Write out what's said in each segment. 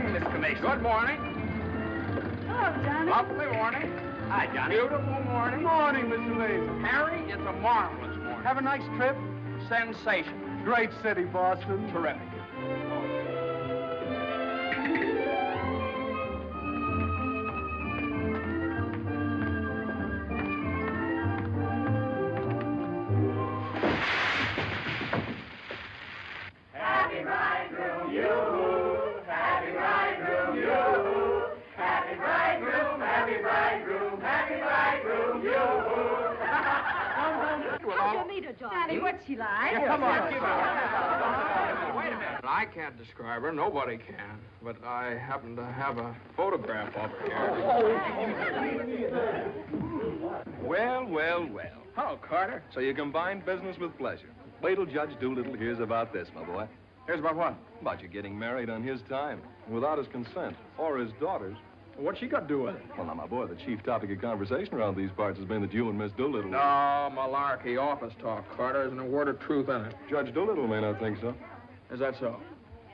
morning, Mr. Mason. Good morning. Hello, Johnny. Lovely morning. Hi, Johnny. Beautiful morning. Good morning, Mr. Mason. Harry, it's a marvelous morning. Have a nice trip? Sensation. Great city, Boston. Terrific. Happy bridegroom, you. Happy bridegroom, you. Happy bridegroom, happy bridegroom, happy bridegroom, you. How'd you meet her, Johnny? What's she like? Come on. Wait a minute. I can't describe her. Nobody can. But I happen to have a photograph of her here. Well, well, well. Hello, Carter. So you combine business with pleasure. Wait till Judge Doolittle hears about this, my boy. Here's about what? About you getting married on his time, without his consent, or his daughter's. What's she got to do with it? Well, now, my boy, the chief topic of conversation around these parts has been that you and Miss Doolittle... No, malarkey, office talk, Carter. Isn't a word of truth in it. Judge Doolittle may not think so. Is that so?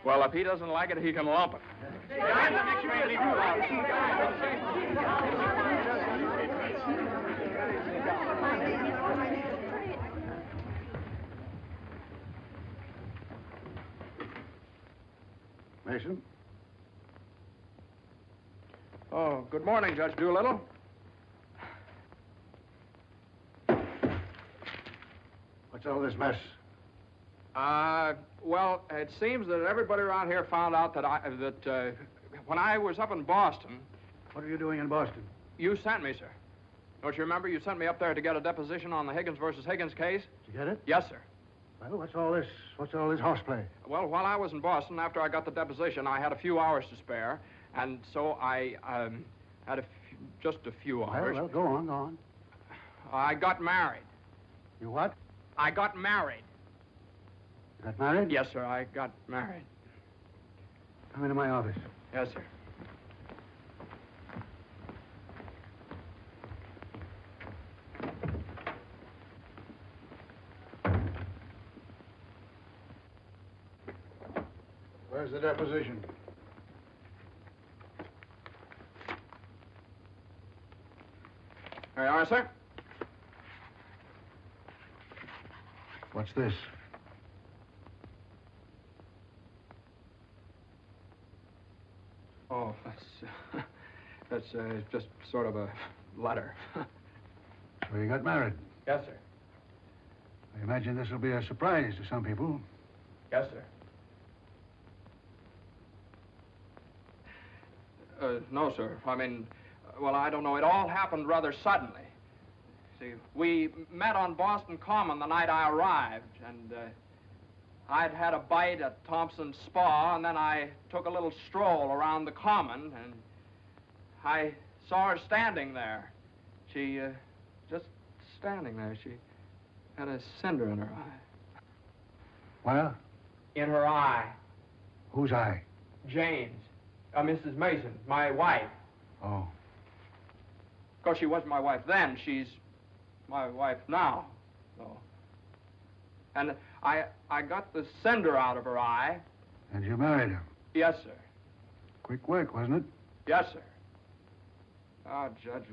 Well, if he doesn't like it, he can lump it. Mason? Oh, good morning, Judge Doolittle. What's all this mess? Well, it seems that everybody around here found out that when I was up in Boston... What are you doing in Boston? You sent me, sir. Don't you remember? You sent me up there to get a deposition on the Higgins versus Higgins case? Did you get it? Yes, sir. Well, what's all this horseplay? Well, while I was in Boston, after I got the deposition, I had a few hours to spare, and so I had just a few hours. Well, go on. I got married. You what? I got married. You got married? Yes, sir, I got married. Come into my office. Yes, sir. Where's the deposition? There you are, sir. What's this? Oh, that's just sort of a letter. So you got married. Yes, sir. I imagine this will be a surprise to some people. Yes, sir. No, sir. I mean, well, I don't know. It all happened rather suddenly. See, we met on Boston Common the night I arrived, and I'd had a bite at Thompson's Spa, and then I took a little stroll around the Common, and I saw her standing there. She, just standing there. She had a cinder in her eye. Well? In her eye. Whose eye? Jane's. Mrs. Mason, my wife. Oh. Of course, she was my wife then. She's my wife now. So. And I got the cinder out of her eye. And you married her? Yes, sir. Quick work, wasn't it? Yes, sir. Ah, Judge,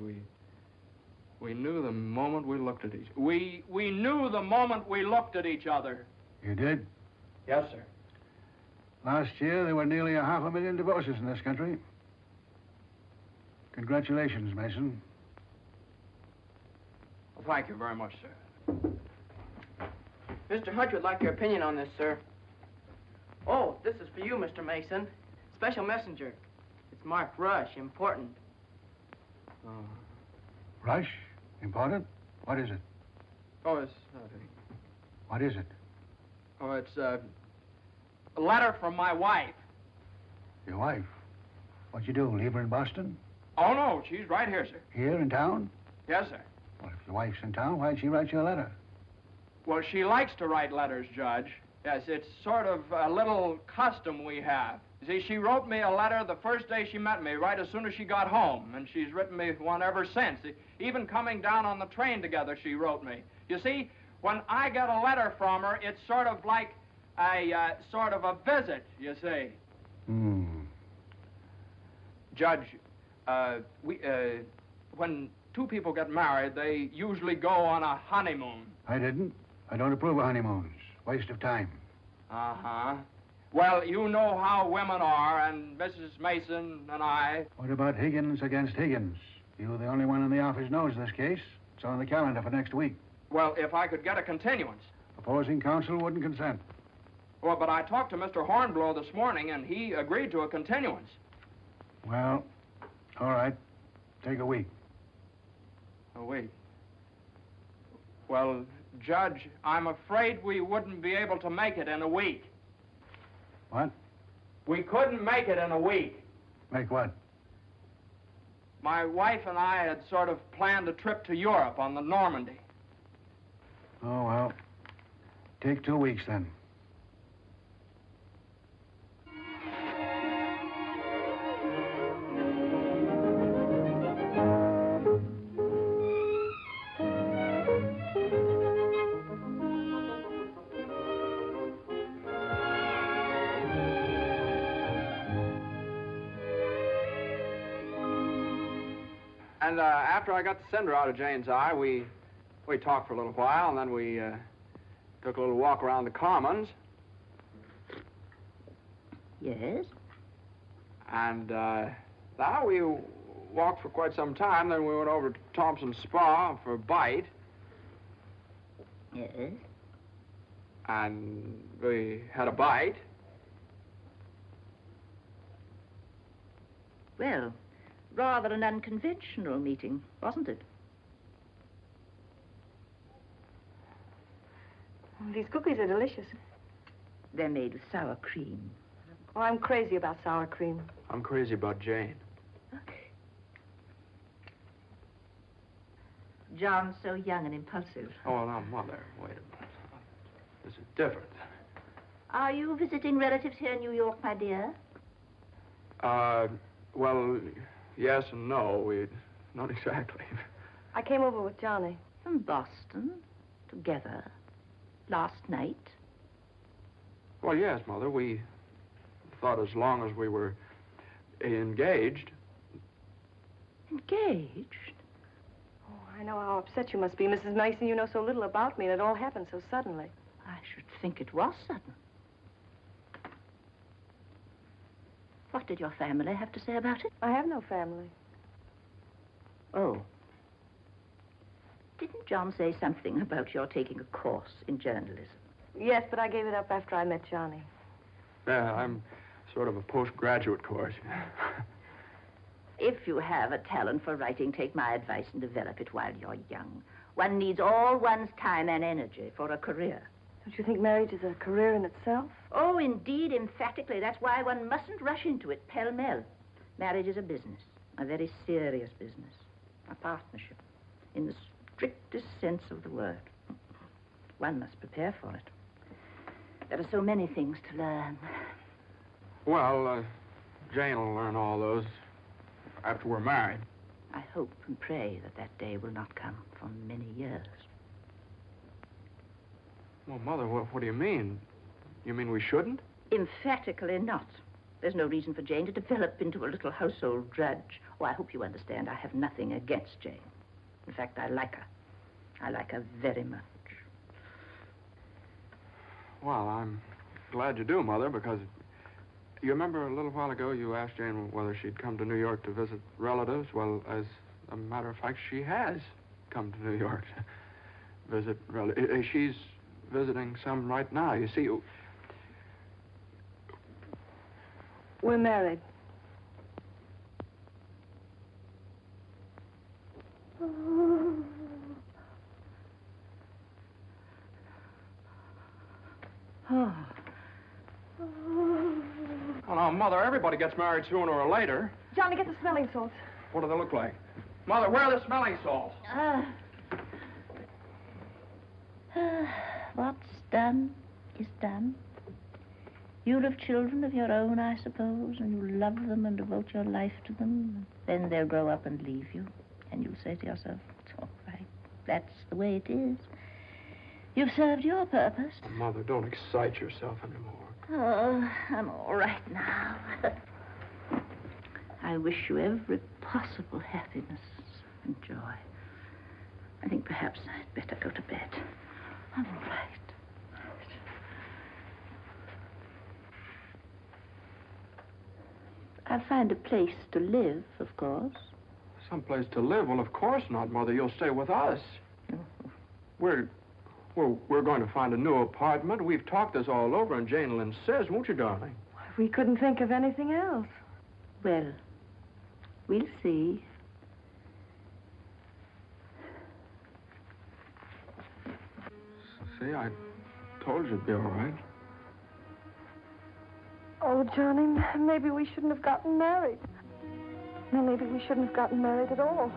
we knew the moment we looked at each... We knew the moment we looked at each other. You did? Yes, sir. Last year, there were nearly 500,000 divorces in this country. Congratulations, Mason. Well, thank you very much, sir. Mr. Hutch would like your opinion on this, sir. Oh, this is for you, Mr. Mason. Special messenger. It's marked Rush, important. Rush? Important? What is it? Oh, it's... What is it? Oh, it's a letter from my wife. Your wife? What'd you do, leave her in Boston? Oh, no, she's right here, sir. Here in town? Yes, sir. Well, if your wife's in town, why'd she write you a letter? Well, she likes to write letters, Judge. Yes, it's sort of a little custom we have. You see, she wrote me a letter the first day she met me, right as soon as she got home, and she's written me one ever since. Even coming down on the train together, she wrote me. You see, when I get a letter from her, it's sort of like a visit, you see. Judge, when two people get married, they usually go on a honeymoon. I didn't. I don't approve of honeymoons. Waste of time. Uh-huh. Well, you know how women are, and Mrs. Mason and I... What about Higgins against Higgins? You're the only one in the office knows this case. It's on the calendar for next week. Well, if I could get a continuance. Opposing counsel wouldn't consent. Well, but I talked to Mr. Hornblow this morning, and he agreed to a continuance. Well, all right. Take a week. A week? Well, Judge, I'm afraid we wouldn't be able to make it in a week. What? We couldn't make it in a week. Make what? My wife and I had sort of planned a trip to Europe on the Normandy. Oh, well. Take 2 weeks, then. And after I got the cinder out of Jane's eye, we talked for a little while, and then we took a little walk around the Commons. Yes? And now we walked for quite some time. Then we went over to Thompson's Spa for a bite. Yes? And we had a bite. Well, rather an unconventional meeting, wasn't it? These cookies are delicious. They're made with sour cream. Oh, I'm crazy about sour cream. I'm crazy about Jane. Okay. John's so young and impulsive. Oh, now, Mother, wait a minute. This is different. Are you visiting relatives here in New York, my dear? Well, yes and no. Not exactly. I came over with Johnny. From Boston, together, last night. Well, yes, Mother. We thought as long as we were engaged. Engaged? Oh, I know how upset you must be, Mrs. Mason. You know so little about me, and it all happened so suddenly. I should think it was sudden. What did your family have to say about it? I have no family. Oh. Didn't John say something about your taking a course in journalism? Yes, but I gave it up after I met Johnny. Yeah, I'm sort of a postgraduate course. If you have a talent for writing, take my advice and develop it while you're young. One needs all one's time and energy for a career. Don't you think marriage is a career in itself? Oh, indeed, emphatically. That's why one mustn't rush into it pell-mell. Marriage is a business, a very serious business, a partnership, in the strictest sense of the word. One must prepare for it. There are so many things to learn. Well, Jane will learn all those after we're married. I hope and pray that that day will not come for many years. Well, Mother, what do you mean? You mean we shouldn't? Emphatically not. There's no reason for Jane to develop into a little household drudge. Oh, I hope you understand I have nothing against Jane. In fact, I like her. I like her very much. Well, I'm glad you do, Mother, because you remember a little while ago you asked Jane whether she'd come to New York to visit relatives? Well, as a matter of fact, she has come to New York to visit relatives. She's visiting some right now. You see, We're married. Oh. well, now, Mother, everybody gets married sooner or later. Johnny, get the smelling salts. What do they look like? Mother, where are the smelling salts? What's done is done. You'll have children of your own, I suppose, and you'll love them and devote your life to them. Then they'll grow up and leave you, and you'll say to yourself, it's all right. That's the way it is. You've served your purpose. Mother, don't excite yourself anymore. Oh, I'm all right now. I wish you every possible happiness and joy. I think perhaps I'd better go to bed. I'm all right. I'll find a place to live, of course. Someplace to live? Well, of course not, Mother. You'll stay with us. We're going to find a new apartment. We've talked this all over, and Jane will insist, won't you, darling? We couldn't think of anything else. Well, we'll see. See, I told you it'd be all right. Oh, Johnny, maybe we shouldn't have gotten married. No, maybe we shouldn't have gotten married at all.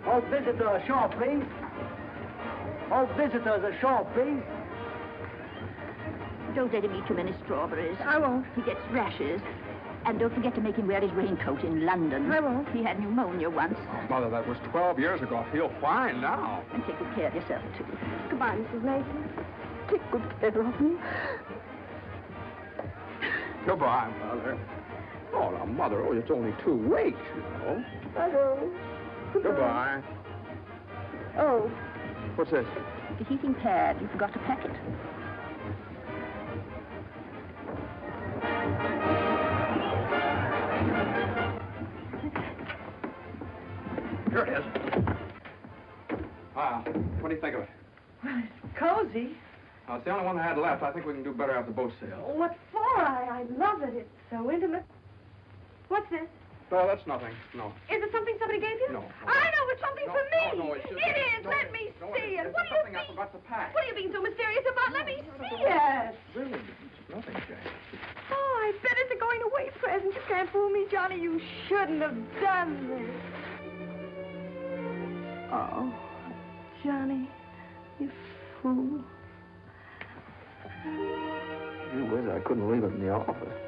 All visitors ashore, please. All visitors ashore, please. Don't let him eat too many strawberries. I won't. He gets rashes. And don't forget to make him wear his raincoat in London. I won't. He had pneumonia once. Oh, Mother, that was 12 years ago. He'll fine now. And take good care of yourself, too. Goodbye, Mrs. Mason. Take good care of me. Goodbye, Mother. Oh, now, Mother, it's only 2 weeks, you know. I know. Goodbye. Oh. What's this? The heating pad. You forgot to pack it. Here it is. What do you think of it? Well, it's cozy. It's the only one I had left. I think we can do better after boat sale. What for? I love it. It's so intimate. What's this? No, that's nothing. No. Is it something somebody gave you? No. I know it's something for me. No, it's just... It is. Let me see it. What do you something I mean? forgot to pack. What are you being so mysterious about? Let me see it. Really, it's nothing, Jane. Oh, I bet it's a going-away present. You can't fool me, Johnny. You shouldn't have done this. Oh, Johnny, you fool. Gee whiz, I couldn't leave it in the office.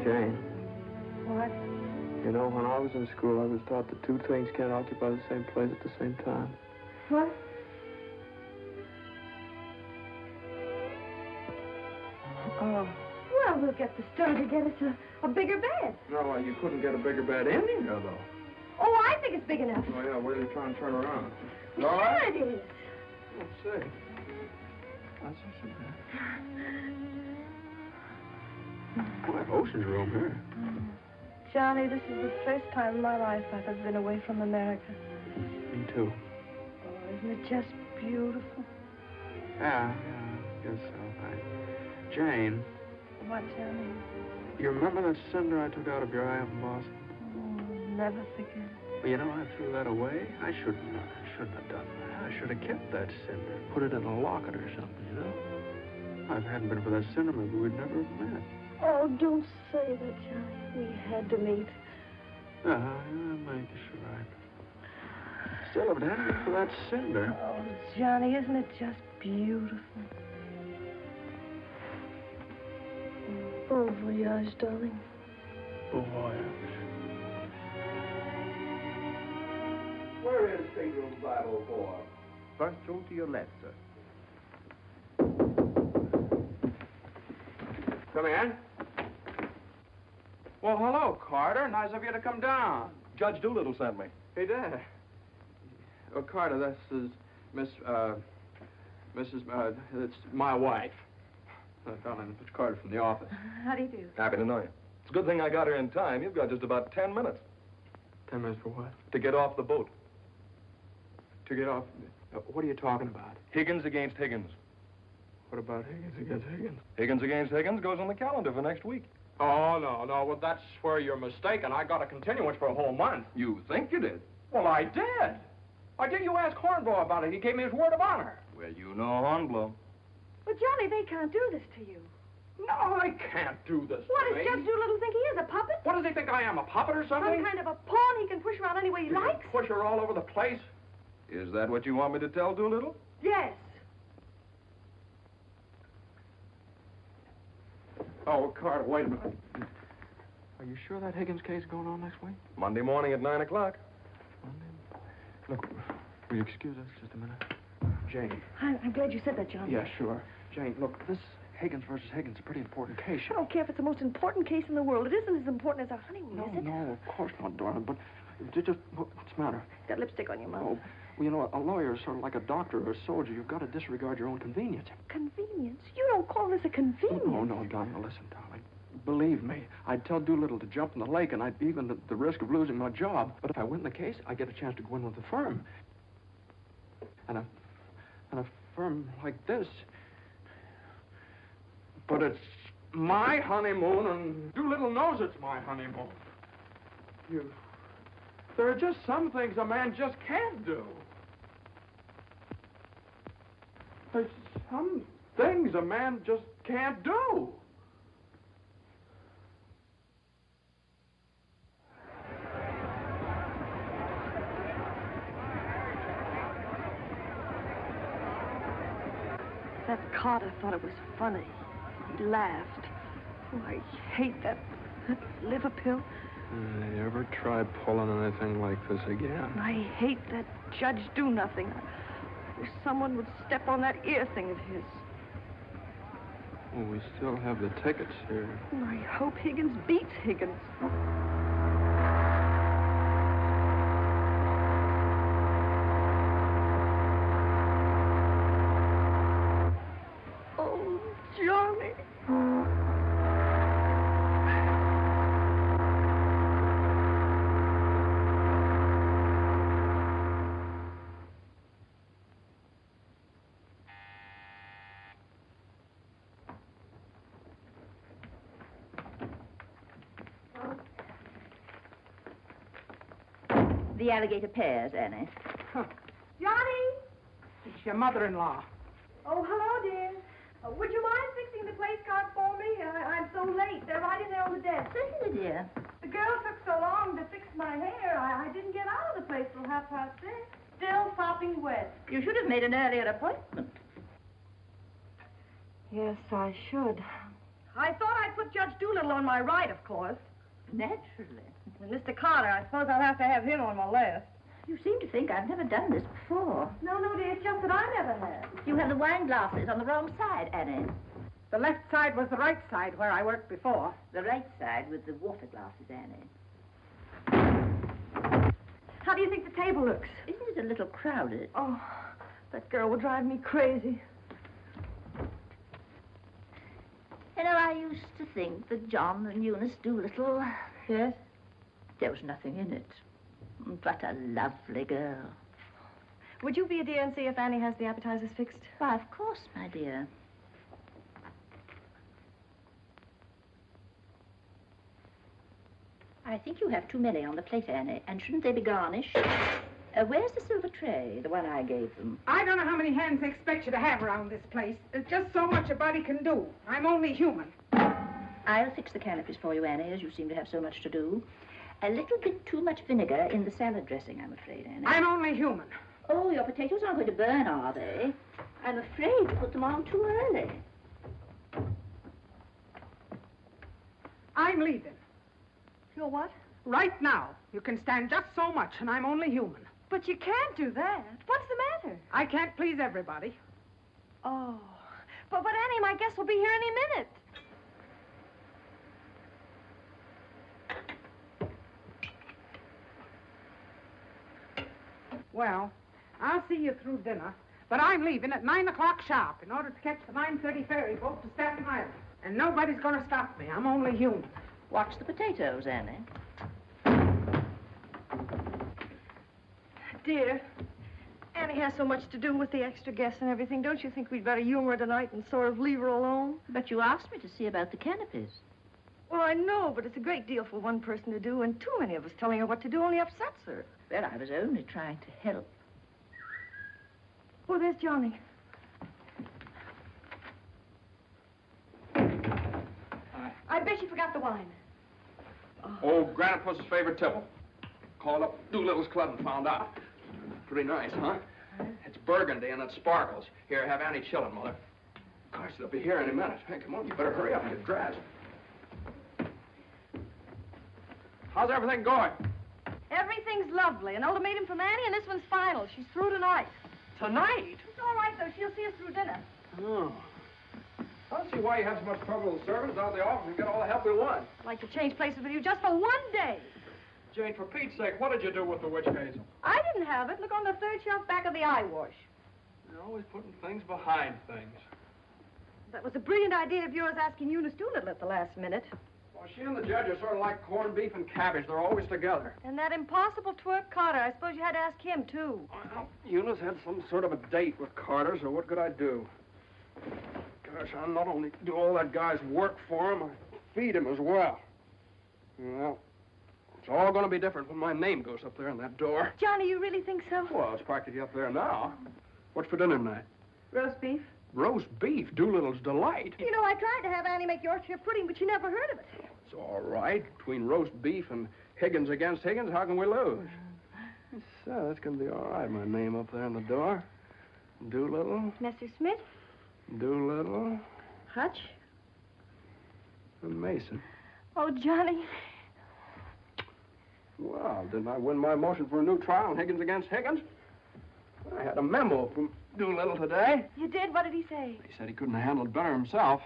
Jane. What? You know, when I was in school, I was taught that 2 things can't occupy the same place at the same time. What? Oh. Well, we'll get the store to get us a bigger bed. No, you couldn't get a bigger bed in here, though. Oh, I think it's big enough. Oh, yeah, where are you trying to turn around? Sure All right. it is. Let's see. That's not so bad. Boy, ocean's room here. Johnny, this is the first time in my life I've ever been away from America. Me too. Oh, isn't it just beautiful? Yeah, I guess so. Jane, What, Johnny? you remember that cinder I took out of your eye up in Boston? Oh, never forget. Well, you know, I threw that away. I shouldn't have done that. I should have kept that cinder, put it in a locket or something, you know? If it hadn't been for that cinder, maybe we'd never have met. Oh, don't say that, Johnny. We had to meet. Yeah, I guess you're right. Still, if it hadn't been for that cinder... Oh, Johnny, isn't it just beautiful? Bon voyage, darling. Bon voyage. Where is stateroom 504? First room to your left, sir. Come in. Well, hello, Carter. Nice of you to come down. Judge Doolittle sent me. He did. Oh, Carter, this is it's my wife. Darling, it's Carter from the office. How do you do? Happy to know you. It's a good thing I got here in time. You've got just about 10 minutes 10 minutes for what? to get off the boat. To get off... what are you talking about? Higgins against Higgins. What about Higgins against Higgins? Higgins against Higgins goes on the calendar for next week. Oh, no. Well, that's where you're mistaken. I got a continuance for a whole month. You think you did? Well, I did. Why didn't you ask Hornblow about it? He gave me his word of honor. Well, you know Hornblow. But, Johnny, they can't do this to you. No, I can't do this What to does me. Judge Doolittle think he is, a puppet? What does he think I am, a puppet or something? Some kind of a pawn he can push around any way he You can likes? push her all over the place. Is that what you want me to tell Doolittle? Oh, Carter, wait a minute. Are you sure that Higgins case is going on next week? Monday morning at 9 o'clock. Monday? Look, will you excuse us just a minute? Jane. I'm glad you said that, John. Yeah, sure. Jane, look, this Higgins versus Higgins is a pretty important case. I don't care if it's the most important case in the world. It isn't as important as our honeymoon, is it? No, of course not, darling, but what's the matter? You've got lipstick on your mouth. Oh, well, you know, a lawyer is sort of like a doctor or a soldier. You've got to disregard your own convenience. Convenience? You don't call this a convenience. No, darling, listen, darling. Believe me, I'd tell Doolittle to jump in the lake, and I'd even at the risk of losing my job. But if I win the case, I get a chance to go in with the firm. And a firm like this. But it's my honeymoon, and Doolittle knows it's my honeymoon. There are just some things a man just can't do. There's some things a man just can't do. That Carter thought it was funny. He laughed. Oh, I hate that liver pill. You ever try pulling anything like this again? I hate that Judge Do-Nothing. I wish someone would step on that ear thing of his. Well, we still have the tickets here. I hope Higgins beats Higgins. Oh, Johnny. The alligator pears, Annie. Johnny! It's your mother-in-law. Oh, hello, dear. Would you mind fixing the place cards for me? I'm so late. They're right in there on the desk. Certainly, dear. The girl took so long to fix my hair, I didn't get out of the place till 6:30. Still sopping wet. You should have made an earlier appointment. Yes, I should. I thought I'd put Judge Doolittle on my right, of course. Naturally. And Mr. Carter, I suppose I'll have to have him on my left. You seem to think I've never done this before. No, dear, it's just that I never have. You have the wine glasses on the wrong side, Annie. The left side was the right side where I worked before. The right side with the water glasses, Annie. How do you think the table looks? Isn't it a little crowded? Oh, that girl will drive me crazy. You know, I used to think that John and Eunice Doolittle... Yes? There was nothing in it. But a lovely girl. Would you be a dear and see if Annie has the appetizers fixed? Why, of course, my dear. I think you have too many on the plate, Annie. And shouldn't they be garnished? Where's the silver tray, the one I gave them? I don't know how many hands they expect you to have around this place. There's just so much a body can do. I'm only human. I'll fix the canopies for you, Annie, as you seem to have so much to do. A little bit too much vinegar in the salad dressing, I'm afraid, Annie. I'm only human. Oh, your potatoes aren't going to burn, are they? I'm afraid you put them on too early. I'm leaving. You're what? Right now. You can stand just so much, and I'm only human. But you can't do that. What's the matter? I can't please everybody. Oh. But Annie, my guest will be here any minute. Well, I'll see you through dinner, but I'm leaving at 9 o'clock sharp in order to catch the 9:30 ferry boat to Staten Island. And nobody's going to stop me. I'm only human. Watch the potatoes, Annie. Dear, Annie has so much to do with the extra guests and everything. Don't you think we'd better humor her tonight and sort of leave her alone? But you asked me to see about the canopies. Well, I know, but it's a great deal for one person to do, and too many of us telling her what to do only upsets her. Well, I was only trying to help. Oh, there's Johnny. I bet you forgot the wine. Oh, Grandpa's favorite tipple. Called up Doolittle's club and found out. Pretty nice, huh? It's burgundy and it sparkles. Here, have Annie chillin', Mother. Of course, they'll be here any minute. Hey, come on, you better hurry up and get dressed. How's everything going? Everything's lovely. An ultimatum from Annie, and this one's final. She's through tonight. Tonight? It's all right, though. She'll see us through dinner. Oh. I don't see why you have so much trouble with the servants. Out of the office and get all the help we want. I'd like to change places with you just for one day. Jane, for Pete's sake, what did you do with the witch hazel? I didn't have it. Look on the third shelf back of the eye wash. You're always putting things behind things. That was a brilliant idea of yours asking Eunice Doolittle at the last minute. Well, she and the judge are sort of like corned beef and cabbage. They're always together. And that impossible twerp Carter. I suppose you had to ask him, too. Well, Eunice had some sort of a date with Carter, so what could I do? Gosh, I not only do all that guy's work for him, I feed him as well. Well, it's all going to be different when my name goes up there on that door. Johnny, you really think so? Well, it's practically up there now. What's for dinner tonight? Roast beef. Roast beef, Doolittle's delight. You know, I tried to have Annie make Yorkshire pudding, but she never heard of it. It's all right. Between roast beef and Higgins against Higgins, how can we lose? So, that's going to be all right, my name up there on the door. Doolittle, Mr. Smith? Doolittle, Hutch? and Mason. Oh, Johnny. Well, didn't I win my motion for a new trial on Higgins against Higgins? I had a memo from Doolittle today. You did? What did he say? He said he couldn't have handled it better himself.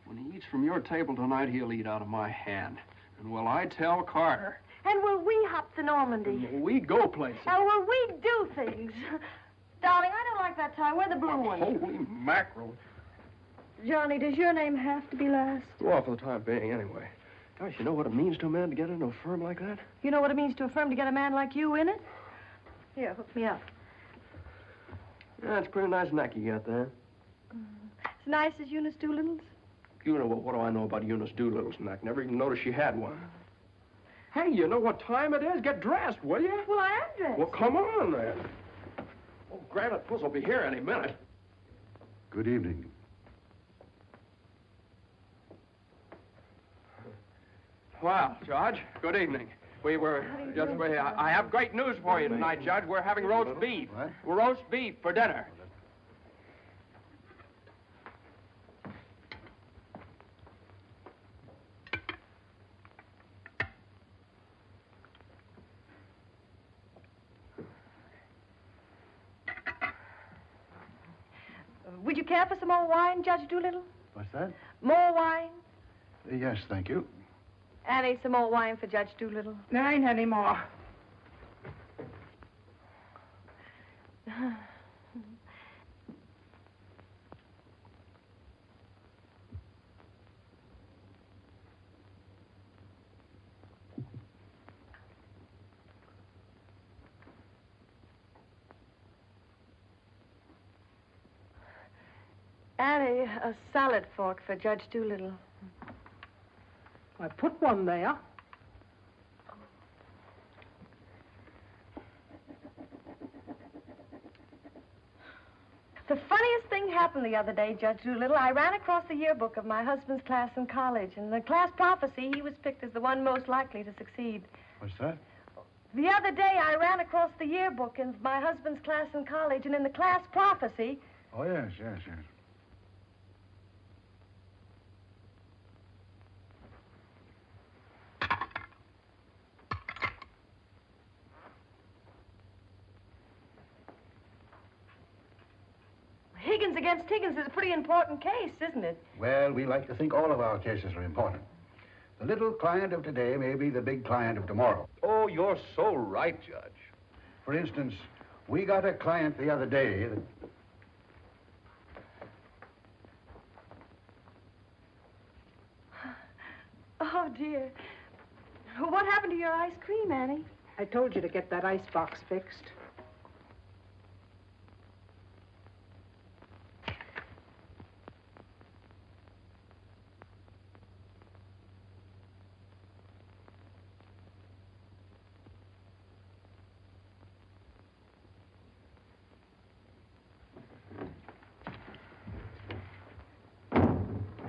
When he eats from your table tonight, he'll eat out of my hand. And will I tell Carter? And will we hop to Normandy? And will we go places? And will we do things? Darling, I don't like that tie. Wear the blue one. Holy mackerel. Johnny, does your name have to be last? Well, for the time being, anyway. Gosh, you know what it means to a man to get into a firm like that? You know what it means to a firm to get a man like you in it? Here, hook me up. Yeah, it's a pretty nice neck you got there. As nice as Eunice Doolittle's? You know, what do I know about Eunice Doolittle's neck? Never even noticed she had one. Hey, you know what time it is? Get dressed, will you? Well, I am dressed. Well, come on, then. Oh, Granite Puss will be here any minute. Good evening. Well, Judge, good evening. I have great news for you tonight, Judge. We're having roast beef. What? Roast beef for dinner. Would you care for some more wine, Judge Doolittle? What's that? More wine? Yes, thank you. Annie, some more wine for Judge Doolittle. There ain't any more. Annie, a salad fork for Judge Doolittle. I put one there. The funniest thing happened the other day, Judge Doolittle. I ran across the yearbook of my husband's class in college. In the class prophecy, he was picked as the one most likely to succeed. What's that? The other day, I ran across the yearbook in my husband's class in college, and in the class prophecy... Oh, yes. Higgins against Higgins is a pretty important case, isn't it? Well, we like to think all of our cases are important. The little client of today may be the big client of tomorrow. Oh, you're so right, Judge. For instance, we got a client the other day that... Oh, dear. What happened to your ice cream, Annie? I told you to get that ice box fixed.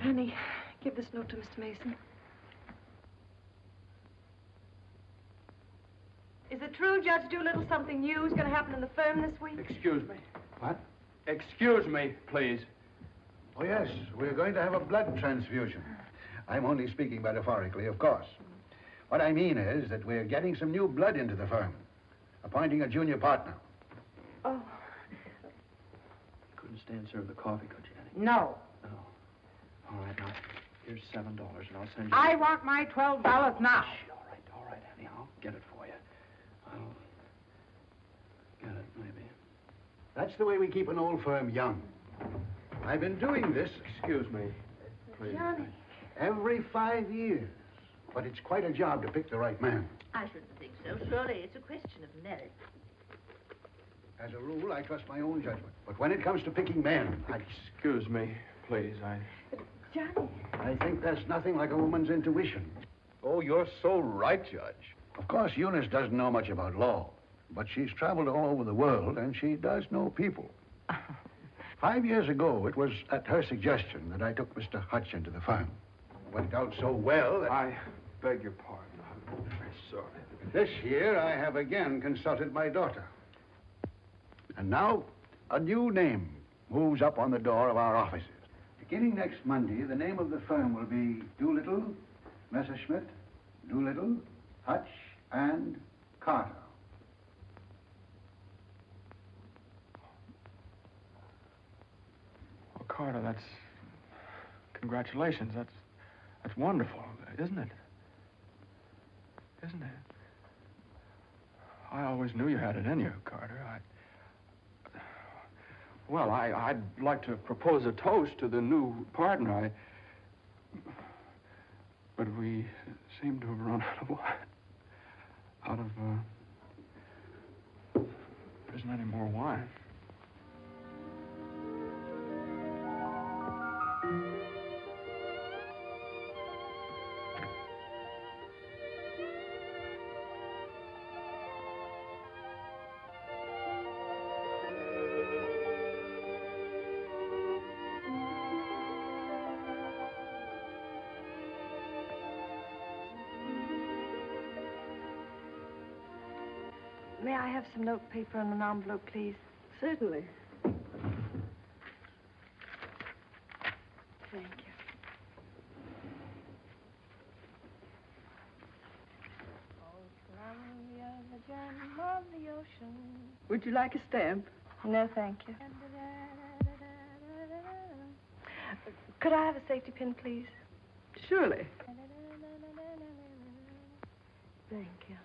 Annie, give this note to Mr. Mason. Is it true, Judge Doolittle, something new is going to happen in the firm this week? Excuse me. What? Excuse me, please. Oh, yes, we're going to have a blood transfusion. I'm only speaking metaphorically, of course. What I mean is that we're getting some new blood into the firm, appointing a junior partner. Oh. Couldn't stand serve the coffee, could you, Annie? No. No. All right, now, here's $7, and I'll send you... I want my $12 now. Shh, all right, Annie, I'll get it for you. I'll get it, maybe. That's the way we keep an old firm young. I've been doing this... Excuse me, please. Johnny. Every 5 years. But it's quite a job to pick the right man. I shouldn't think so. Surely it's a question of merit. As a rule, I trust my own judgment. But when it comes to picking men, Excuse me, please, Johnny. I think there's nothing like a woman's intuition. Oh, you're so right, Judge. Of course, Eunice doesn't know much about law, but she's traveled all over the world, and she does know people. 5 years ago, it was at her suggestion that I took Mr. Hutch into the firm. It worked out so well that... I beg your pardon. I'm very sorry. This year, I have again consulted my daughter. And now, a new name moves up on the door of our offices. Beginning next Monday, the name of the firm will be Doolittle, Messerschmitt, Doolittle, Hutch, and Carter. Well, Carter, that's... Congratulations. That's wonderful, isn't it? Isn't it? I always knew you had it in you, Carter. Well, I'd like to propose a toast to the new partner. But we seem to have run out of wine. There isn't any more wine. May I have some note paper and an envelope, please? Certainly. Thank you. Would you like a stamp? No, thank you. Could I have a safety pin, please? Surely. Thank you.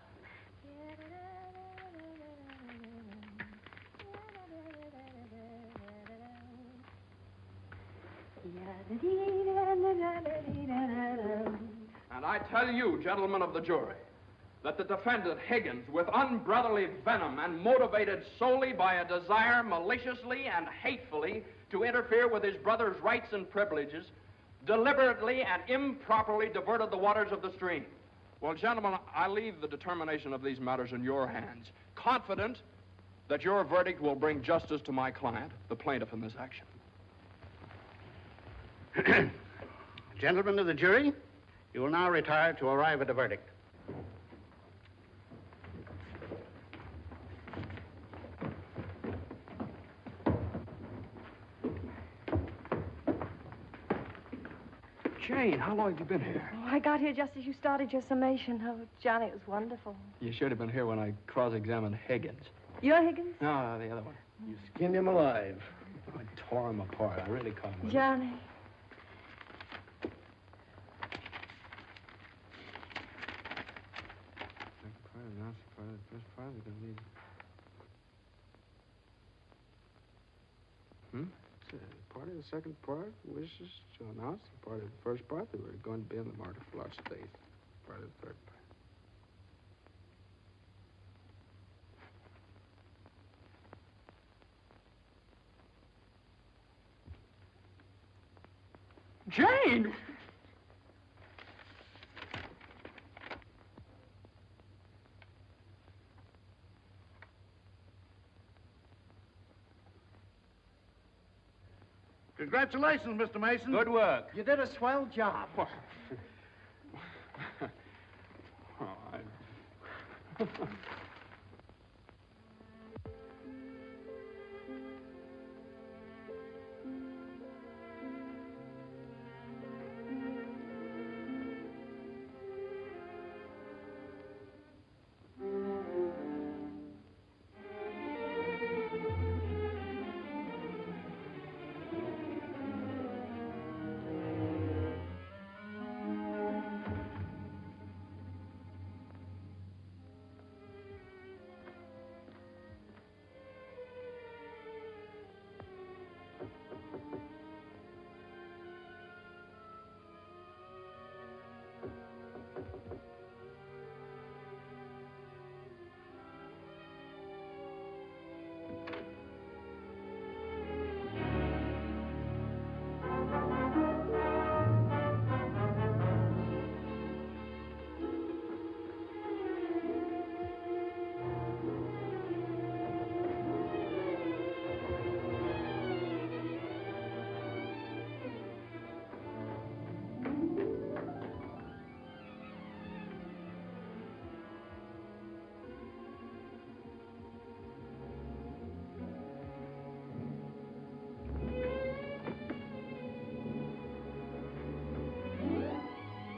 And I tell you, gentlemen of the jury, that the defendant, Higgins, with unbrotherly venom and motivated solely by a desire maliciously and hatefully to interfere with his brother's rights and privileges, deliberately and improperly diverted the waters of the stream. Well, gentlemen, I leave the determination of these matters in your hands, confident that your verdict will bring justice to my client, the plaintiff in this action. Gentlemen of the jury, you will now retire to arrive at a verdict. Jane, how long have you been here? Oh, I got here just as you started your summation. Oh, Johnny, it was wonderful. You should have been here when I cross-examined Higgins. You're Higgins? No, the other one. You skinned him alive. I tore him apart. I really caught him with it. Johnny. Part of the second part wishes to announce the part of the first part that we're going to be in the market for large space. Part of the third part. Jane! Congratulations, Mr. Mason. Good work. You did a swell job.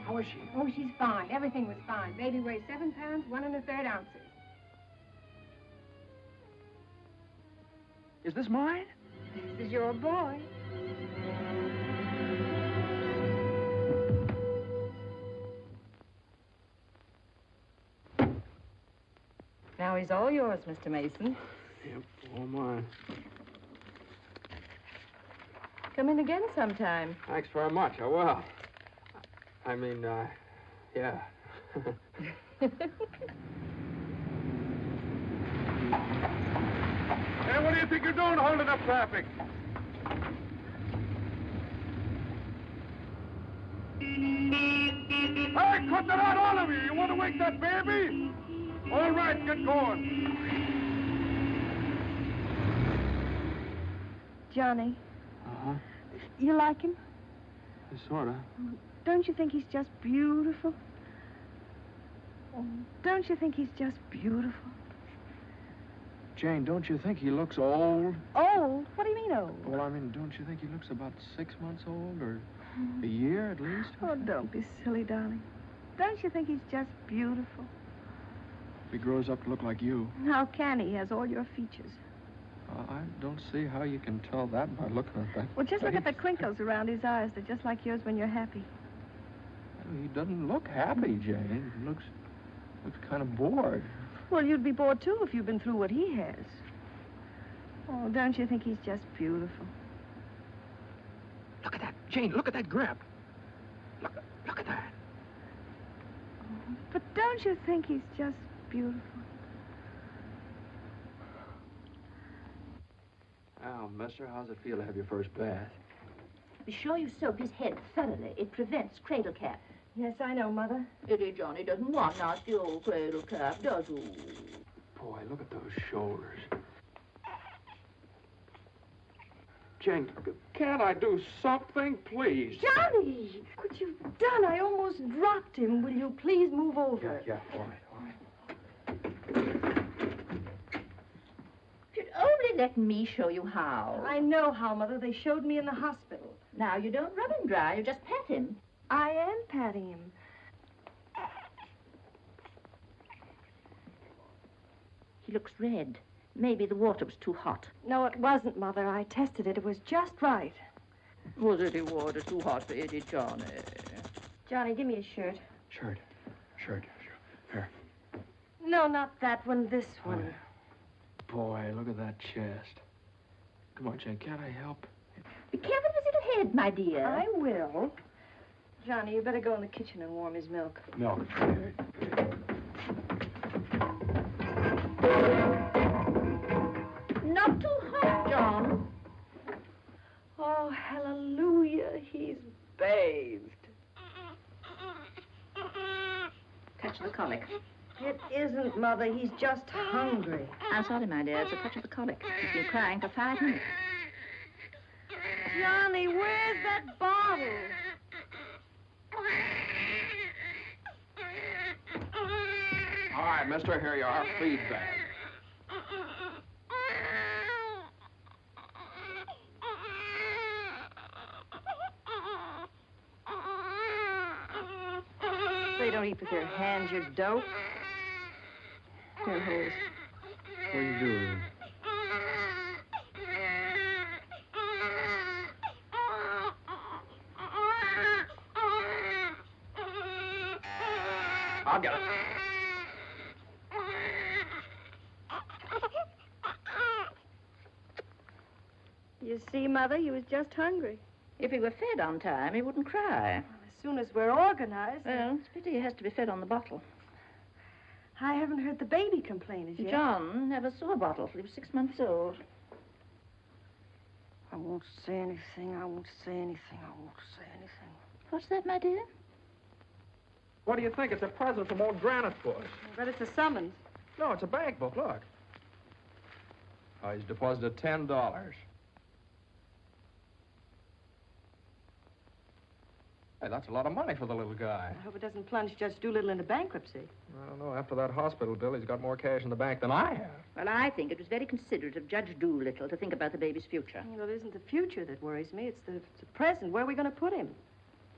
How is she? Oh, she's fine. Everything was fine. Baby weighs 7 pounds, 1 1/3 ounces. Is this mine? This is your boy. Now he's all yours, Mr. Mason. Yep, all mine. Come in again sometime. Thanks very much. I will. I mean, yeah. Hey, what do you think you're doing holding up traffic? Hey, cut that out, all of you! You want to wake that baby? All right, get going. Johnny, Uh-huh. you like him? Sort of. Don't you think he's just beautiful? Don't you think he's just beautiful? Jane, don't you think he looks old? Old? What do you mean old? Well, I mean, don't you think he looks about 6 months old, or a year at least? Oh, don't be silly, darling. Don't you think he's just beautiful? If he grows up to look like you. How can he? He has all your features. I don't see how you can tell that by looking at that. Well, just look at the face. crinkles around his eyes. They're just like yours when you're happy. He doesn't look happy, Jane. He looks kind of bored. Well, you'd be bored, too, if you'd been through what he has. Oh, don't you think he's just beautiful? Look at that. Jane, look at that grip. Look at that. But don't you think he's just beautiful? Well, mister, how's it feel to have your first bath? Be sure you soak his head thoroughly. It prevents cradle cap. Yes, I know, Mother. Eddie Johnny doesn't want nasty old cradle cap, does he? Boy, look at those shoulders. Jane, can't I do something, please? Johnny! What you've done, I almost dropped him. Will you please move over? Yeah, all right. If you'd only let me show you how. I know how, Mother. They showed me in the hospital. Now, you don't rub him dry, you just pat him. I am patting him. He looks red. Maybe the water was too hot. No, it wasn't, Mother. I tested it. It was just right. Was Eddie water too hot for Eddie Johnny? Johnny, give me a shirt. Shirt. Here. No, not that one. This one. Boy, look at that chest. Come on, Jane, can't I help? Be careful of his little head, my dear. I will. Johnny, you better go in the kitchen and warm his milk. Milk. Not too hot, John. Oh, hallelujah. He's bathed. Touch the colic. It isn't, Mother. He's just hungry. I'm sorry, my dear. It's a touch of the colic. He's been crying for 5 minutes. Johnny, where's that bottle? All right, mister, here you are. Feed bag. They don't eat with their hands, you dope. Here, Hose. What are you doing? I'll get it. You see, Mother, he was just hungry. If he were fed on time, he wouldn't cry. As soon as we're organized. Well, it's a pity he has to be fed on the bottle. I haven't heard the baby complain as yet. John never saw a bottle till he was 6 months old. I won't say anything. I won't say anything. I won't say anything. What's that, my dear? What do you think? It's a present from old Granite Bush. But it's a summons. No, it's a bank book. Look. Oh, he's deposited $10. Hey, that's a lot of money for the little guy. I hope it doesn't plunge Judge Doolittle into bankruptcy. I don't know. After that hospital bill, he's got more cash in the bank than I have. Well, I think it was very considerate of Judge Doolittle to think about the baby's future. Well, it isn't the future that worries me. It's the present. Where are we going to put him?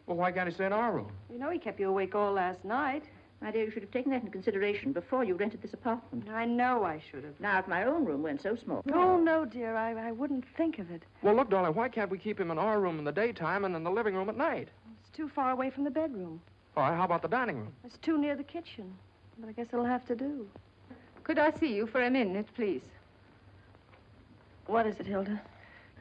Well, why can't he stay in our room? You know he kept you awake all last night. My dear, you should have taken that into consideration before you rented this apartment. I know I should have. Now, if my own room weren't so small. Oh, no, dear. I wouldn't think of it. Well, look, darling, why can't we keep him in our room in the daytime and in the living room at night? It's too far away from the bedroom. All right, how about the dining room? It's too near the kitchen. But I guess it'll have to do. Could I see you for a minute, please? What is it, Hilda?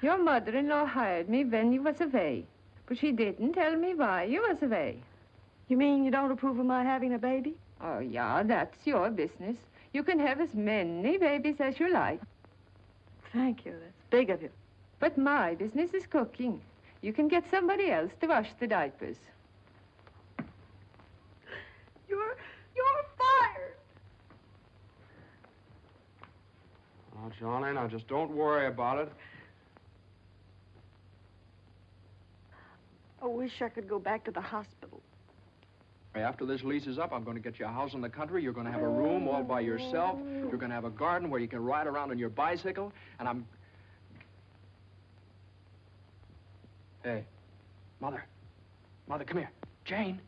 Your mother-in-law hired me when you was away. But she didn't tell me why you was away. You mean you don't approve of my having a baby? Oh, yeah, that's your business. You can have as many babies as you like. Thank you. That's big of you. But my business is cooking. You can get somebody else to wash the diapers. You're fired. Oh, Johnny, now just don't worry about it. I wish I could go back to the hospital. After this lease is up, I'm going to get you a house in the country. You're going to have a room all by yourself. You're going to have a garden where you can ride around on your bicycle. And I'm... Hey, Mother. Mother, come here. Jane,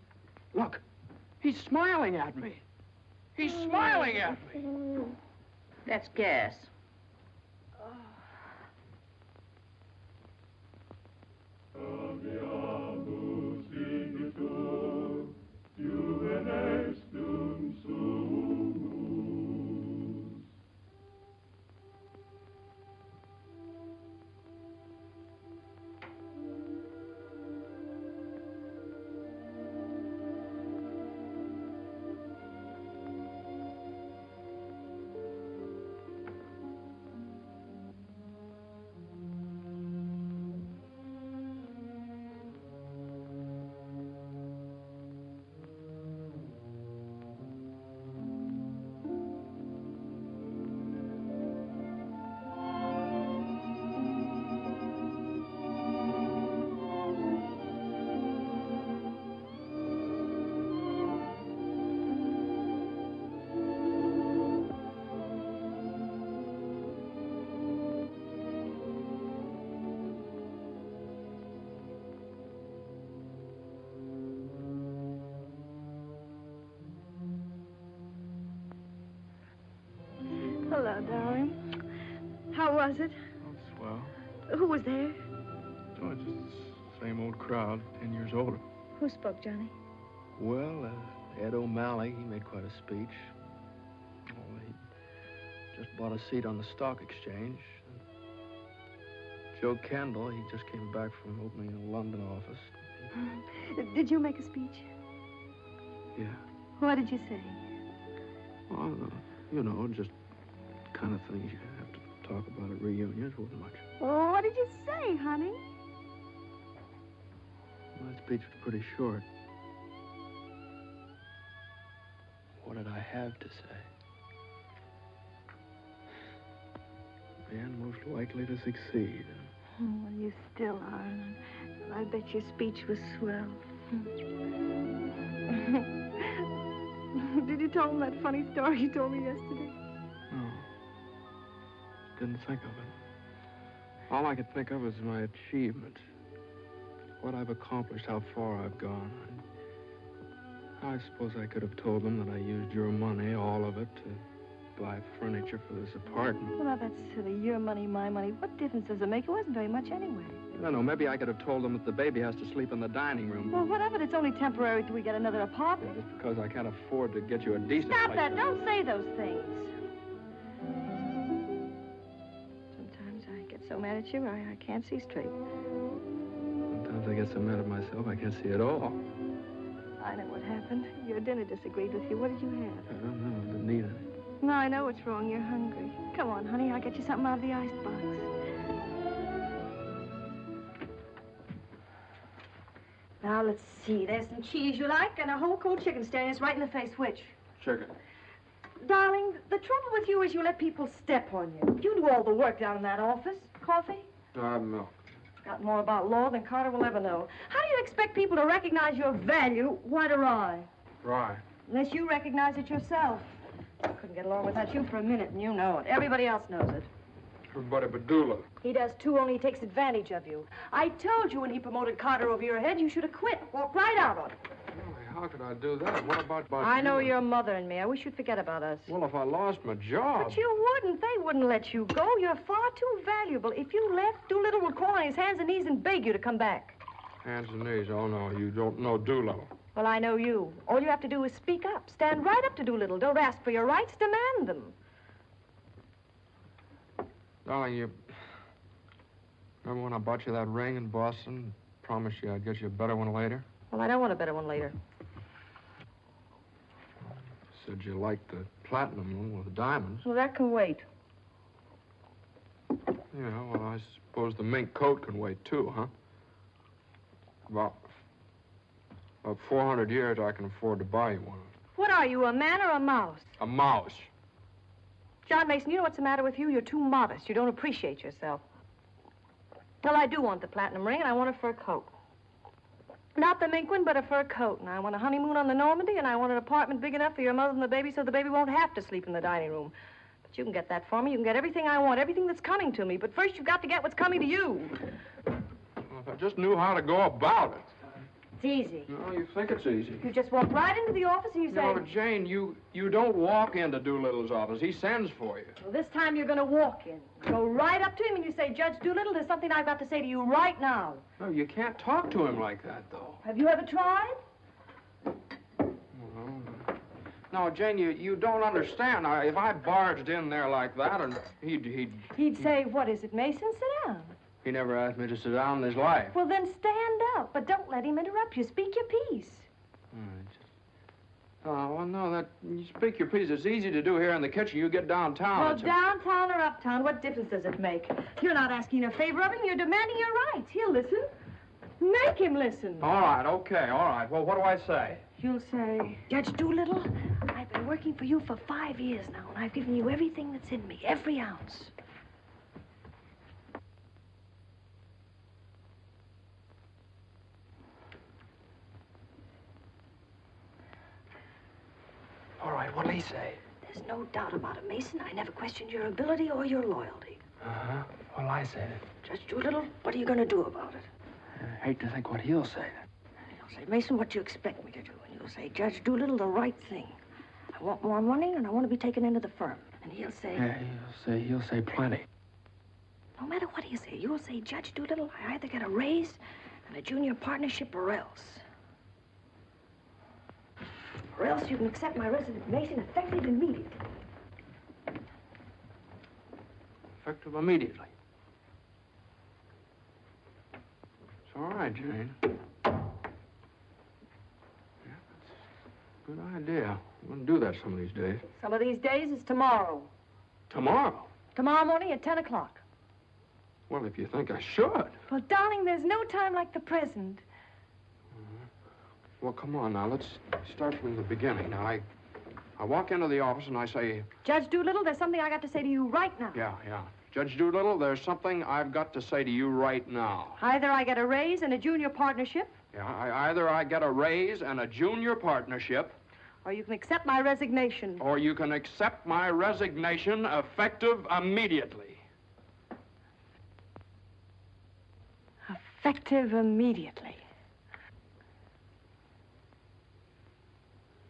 look. He's smiling at me. He's smiling at me. That's gas. Hello, darling. How was it? Oh, swell. Who was there? Oh, just the same old crowd, 10 years older. Who spoke, Johnny? Well, Ed O'Malley, he made quite a speech. Oh, he just bought a seat on the stock exchange. Joe Kendall, he just came back from opening a London office. Did you make a speech? Yeah. What did you say? Well, you know, just kind of things you have to talk about at reunions. Wasn't much. Oh, what did you say, honey? My speech was pretty short. What did I have to say? Man most likely to succeed. Oh, well, you still are. I bet your speech was swell. Did you tell him that funny story you told me yesterday? No. Didn't think of it. All I could think of was my achievements. What I've accomplished, how far I've gone. I suppose I could have told them that I used your money, all of it, to buy furniture for this apartment. Well, now, that's silly. Your money, my money. What difference does it make? It wasn't very much anyway. I don't know. Maybe I could have told them that the baby has to sleep in the dining room. Well, whatever. It's only temporary till we get another apartment. Just because I can't afford to get you a decent Stop place that. to Don't say those things. Sometimes I get so mad at you, I can't see straight. I get so mad at myself I can't see at all. I know what happened. Your dinner disagreed with you. What did you have? I don't know. I didn't eat it. No, I know what's wrong. You're hungry. Come on, honey. I'll get you something out of the icebox. Now, let's see. There's some cheese you like and a whole cold chicken staring us right in the face. Which? Chicken. Darling, the trouble with you is you let people step on you. You do all the work down in that office. Coffee? Do I have milk? Got more about law than Carter will ever know. How do you expect people to recognize your value, white or rye? Rye. Unless you recognize it yourself. I couldn't get along without you for a minute, and you know it. Everybody else knows it. Everybody but Doolittle. He does too, only he takes advantage of you. I told you when he promoted Carter over your head, you should have quit. Walked right out on it. How could I do that? What about I know your mother and me. I wish you'd forget about us. Well, if I lost my job... But you wouldn't. They wouldn't let you go. You're far too valuable. If you left, Doolittle would crawl on his hands and knees and beg you to come back. Hands and knees. Oh, no, you don't know Doolittle. Well, I know you. All you have to do is speak up. Stand right up to Doolittle. Don't ask for your rights. Demand them. Darling, you... Remember when I bought you that ring in Boston? Promised you I'd get you a better one later? Well, I don't want a better one later. Said you liked the platinum one with the diamonds. Well, that can wait. Yeah, well, I suppose the mink coat can wait, too, huh? About 400 years, I can afford to buy you one. What are you, a man or a mouse? A mouse. John Mason, you know what's the matter with you? You're too modest. You don't appreciate yourself. Well, I do want the platinum ring, and I want a fur coat. Not the mink one, but a fur coat. And I want a honeymoon on the Normandy, and I want an apartment big enough for your mother and the baby so the baby won't have to sleep in the dining room. But you can get that for me. You can get everything I want, everything that's coming to me. But first, you've got to get what's coming to you. Well, if I just knew how to go about it. It's easy. No, you think it's easy. You just walk right into the office and you say... No, Jane, you don't walk into Doolittle's office. He sends for you. Well, this time you're going to walk in. Go right up to him and you say, Judge Doolittle, there's something I've got to say to you right now. No, you can't talk to him like that, though. Have you ever tried? No, Jane, you don't understand. If I barged in there like that, and He'd say, what is it, Mason? Sit down. He never asked me to sit down in his life. Well, then stand up, but don't let him interrupt you. Speak your piece. Oh, well, no, you speak your piece. It's easy to do here in the kitchen. You get downtown. Well, downtown or uptown, what difference does it make? You're not asking a favor of him. You're demanding your rights. He'll listen. Make him listen. All right, okay, all right. Well, what do I say? You'll say, Judge Doolittle, I've been working for you for 5 years now, and I've given you everything that's in me, every ounce. All right, what'll he say? There's no doubt about it, Mason. I never questioned your ability or your loyalty. Uh-huh. What'll I say? Judge Doolittle, what are you going to do about it? I hate to think what he'll say. He'll say, Mason, what do you expect me to do? And you'll say, Judge Doolittle, the right thing. I want more money, and I want to be taken into the firm. And he'll say... Yeah, he'll say plenty. No matter what he'll say, you'll say, Judge Doolittle, I either get a raise and a junior partnership or else. Or else you can accept my resignation effective immediately. Effective immediately. It's all right, Jane. Yeah, that's a good idea. I'm going to do that some of these days. Some of these days is tomorrow. Tomorrow? Tomorrow morning at 10 o'clock. Well, if you think I should. Well, darling, there's no time like the present. Well, come on now. Let's start from the beginning. Now, I walk into the office and I say... Judge Doolittle, there's something I got to say to you right now. Yeah. Judge Doolittle, there's something I've got to say to you right now. Either I get a raise and a junior partnership... Yeah, either I get a raise and a junior partnership... Or you can accept my resignation. Or you can accept my resignation effective immediately. Effective immediately.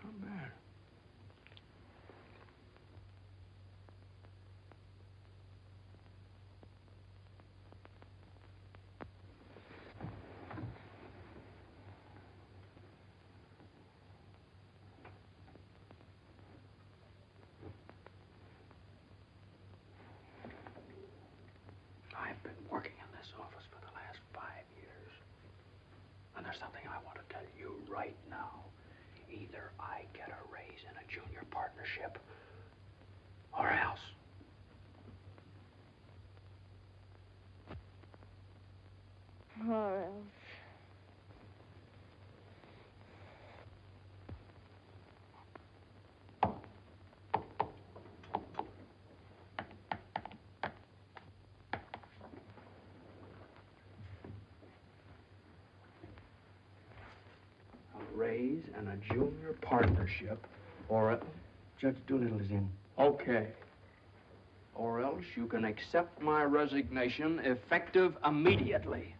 Not bad. I've been working in this office for the last 5 years. right now. Either I get a raise in a junior partnership, or else. Or else. A raise and a junior partnership, or else. Judge Doolittle is in. Okay. Or else you can accept my resignation effective immediately.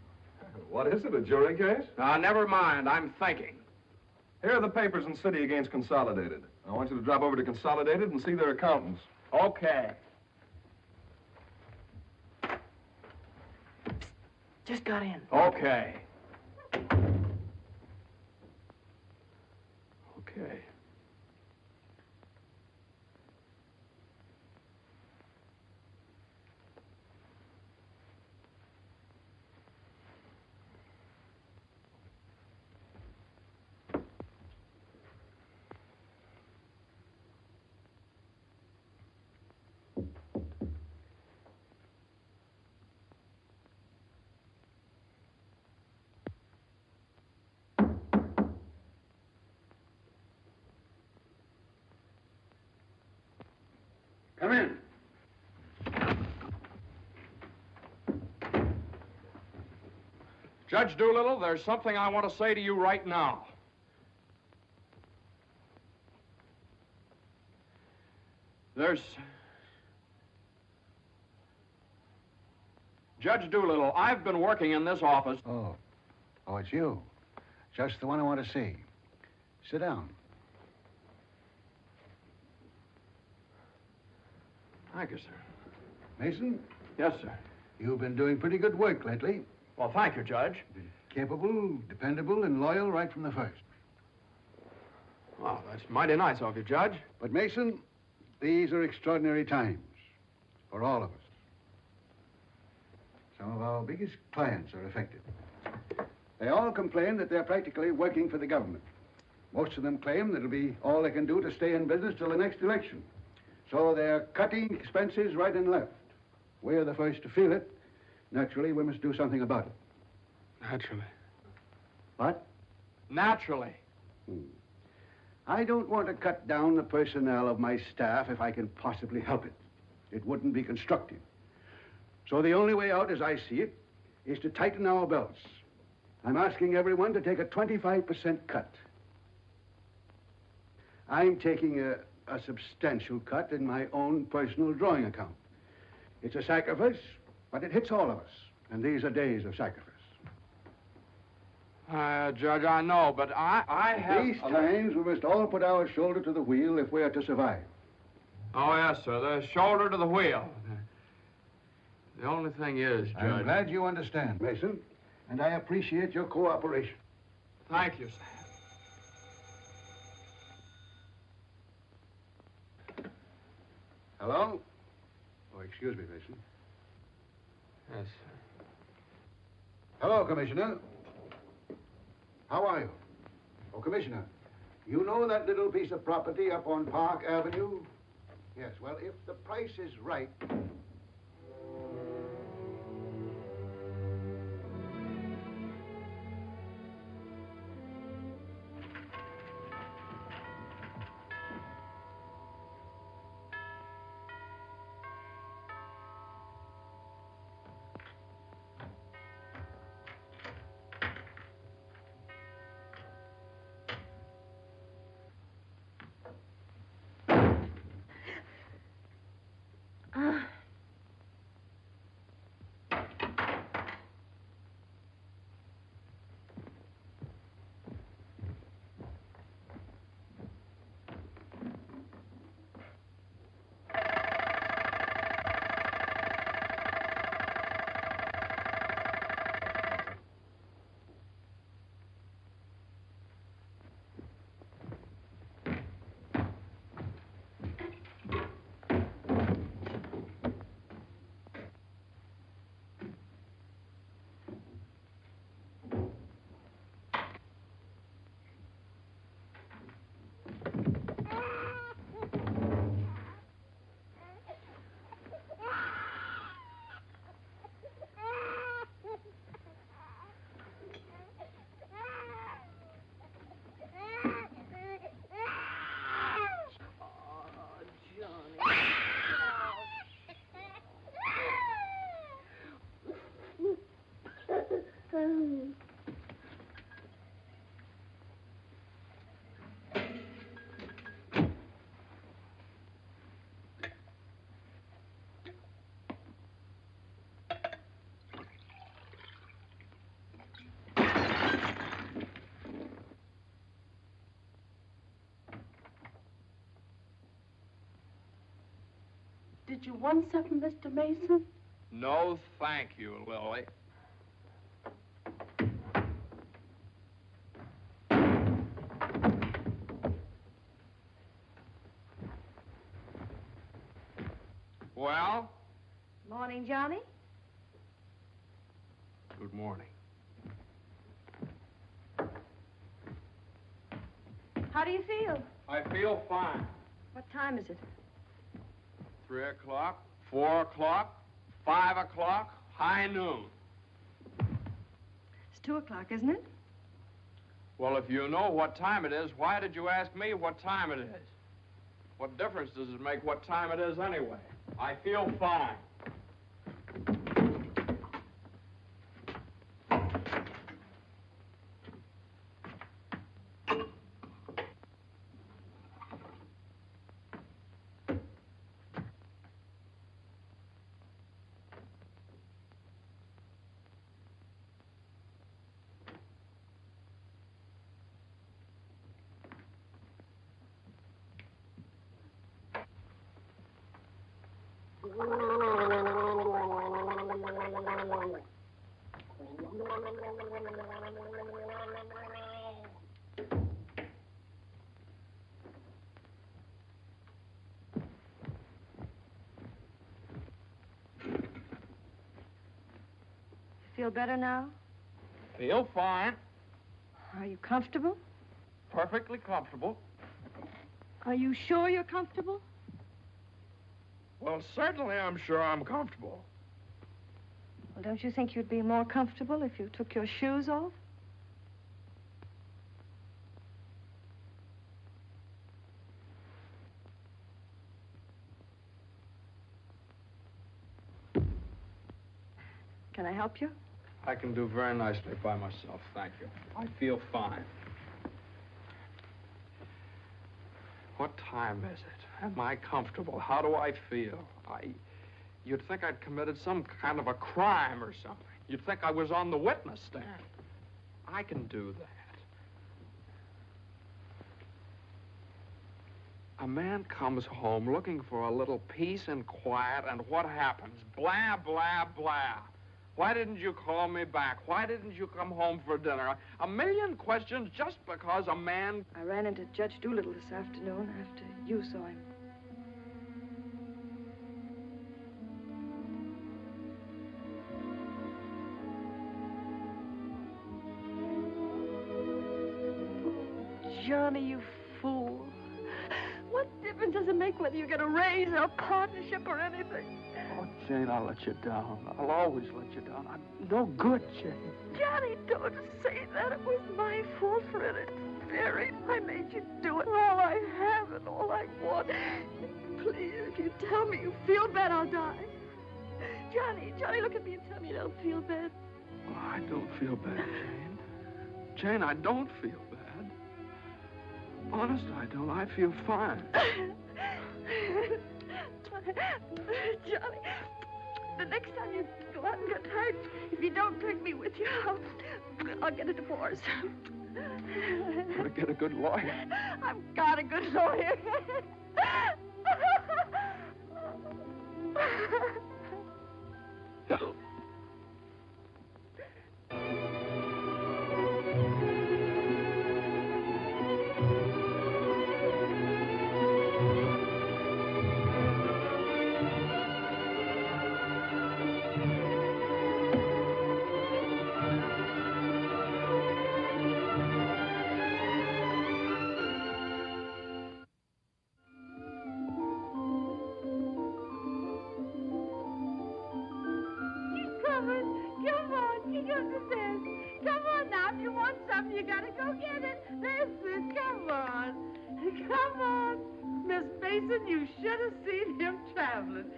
What is it, a jury case? Never mind. I'm thinking. Here are the papers in City against Consolidated. I want you to drop over to Consolidated and see their accountants. Okay. Just got in. Okay. Okay. Come in. Judge Doolittle, there's something I want to say to you right now. Judge Doolittle, I've been working in this office. Oh, it's you. Just the one I want to see. Sit down. Thank you, sir. Mason, Yes, sir. you've been doing pretty good work lately. Well, thank you, Judge. Capable, dependable, and loyal right from the first. Well, that's mighty nice of you, Judge. But, Mason, these are extraordinary times for all of us. Some of our biggest clients are affected. They all complain that they're practically working for the government. Most of them claim that it'll be all they can do to stay in business till the next election. So they're cutting expenses right and left. We're the first to feel it. Naturally, we must do something about it. Naturally. What? Naturally. I don't want to cut down the personnel of my staff if I can possibly help it. It wouldn't be constructive. So the only way out, as I see it, is to tighten our belts. I'm asking everyone to take a 25% cut. I'm taking a substantial cut in my own personal drawing account. It's a sacrifice, but it hits all of us. And these are days of sacrifice. Judge, I know, but I have... These times, we must all put our shoulder to the wheel if we are to survive. Oh, yes, sir. The shoulder to the wheel. The only thing is, Judge... I'm glad you understand, Mason, and I appreciate your cooperation. Thank you, sir. Hello? Oh, excuse me, Mason. Yes, sir. Hello, Commissioner. How are you? Oh, Commissioner, you know that little piece of property up on Park Avenue? Yes, well, if the price is right... Did you want something, Mr. Mason? No, thank you, Lily. Well? Morning, Johnny. Good morning. How do you feel? I feel fine. What time is it? 3 o'clock, 4 o'clock, 5 o'clock, high noon. It's 2 o'clock, isn't it? Well, if you know what time it is, why did you ask me what time it is? What difference does it make what time it is anyway? I feel fine. Feel better now? Feel fine. Are you comfortable? Perfectly comfortable. Are you sure you're comfortable? Well, certainly I'm sure I'm comfortable. Well, don't you think you'd be more comfortable if you took your shoes off? Can I help you? I can do very nicely by myself, thank you. I feel fine. What time is it? Am I comfortable? How do I feel? You'd think I'd committed some kind of a crime or something. You'd think I was on the witness stand. I can do that. A man comes home looking for a little peace and quiet, and what happens? Blah, blah, blah. Why didn't you call me back? Why didn't you come home for dinner? A million questions just because a man... I ran into Judge Doolittle this afternoon after you saw him. Johnny, you fool. What difference does it make whether you get a raise or a partnership or anything? Oh, Jane, I'll let you down. I'll always let you down. I'm no good, Jane. Johnny, don't say that. It was my fault for interfering. I made you do it. All I have and all I want. Please, if you tell me you feel bad, I'll die. Johnny, look at me and tell me you don't feel bad. Oh, I don't feel bad, Jane. Jane, I don't feel bad. Honest, I don't. I feel fine. Johnny, the next time you go out and get hurt, if you don't take me with you, I'll get a divorce. Gotta get a good lawyer. I've got a good lawyer. Come on, you got the best. Come on now, if you want something, you gotta go get it. Listen, come on. Come on. Miss Mason, you should have seen him traveling.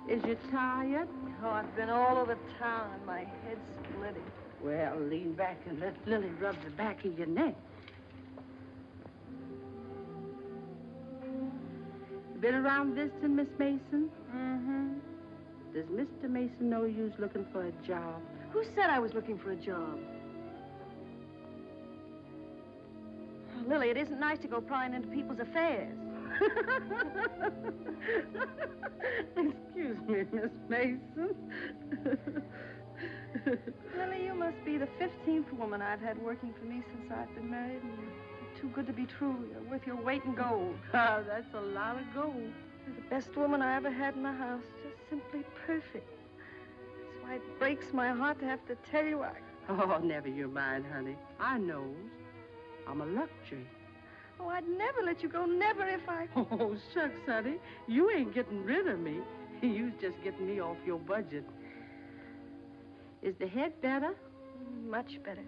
Is you tired? Oh, I've been all over town and my head's splitting. Well, lean back and let Lily rub the back of your neck. You been around visiting, Miss Mason? Mm-hmm. Does Mr. Mason know you's looking for a job? Who said I was looking for a job? Oh, Lily, it isn't nice to go prying into people's affairs. Excuse me, Miss Mason. Lily, you must be the 15th woman I've had working for me since I've been married, and you're too good to be true. You're worth your weight in gold. Ah, that's a lot of gold. You're the best woman I ever had in the house. Just simply perfect. That's why it breaks my heart to have to tell you Oh, never you mind, honey. I knows. I'm a luxury. Oh, I'd never let you go, never if I... Oh, shucks, honey. You ain't getting rid of me. You's just getting me off your budget. Is the head better? Much better.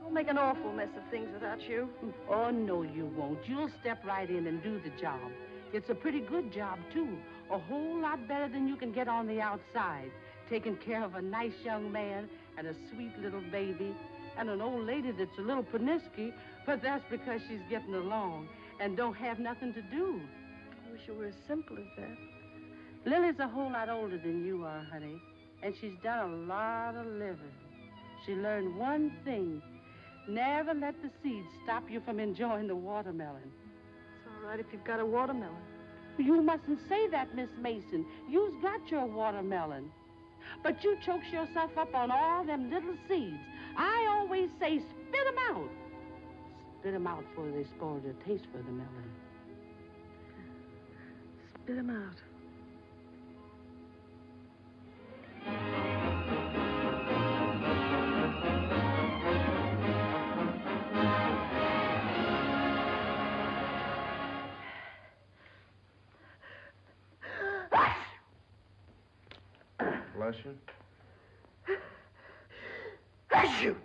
I'll make an awful mess of things without you. Oh, no, you won't. You'll step right in and do the job. It's a pretty good job, too. A whole lot better than you can get on the outside. Taking care of a nice young man and a sweet little baby and an old lady that's a little pernisky, but that's because she's getting along and don't have nothing to do. I wish it were as simple as that. Lily's a whole lot older than you are, honey, and she's done a lot of living. She learned one thing. Never let the seeds stop you from enjoying the watermelon. It's all right if you've got a watermelon. You mustn't say that, Miss Mason. You's got your watermelon. But you chokes yourself up on all them little seeds. I always say spit 'em out. Spit 'em out before they spoil their taste for the melon. Spit 'em out. Bless you. Bless you.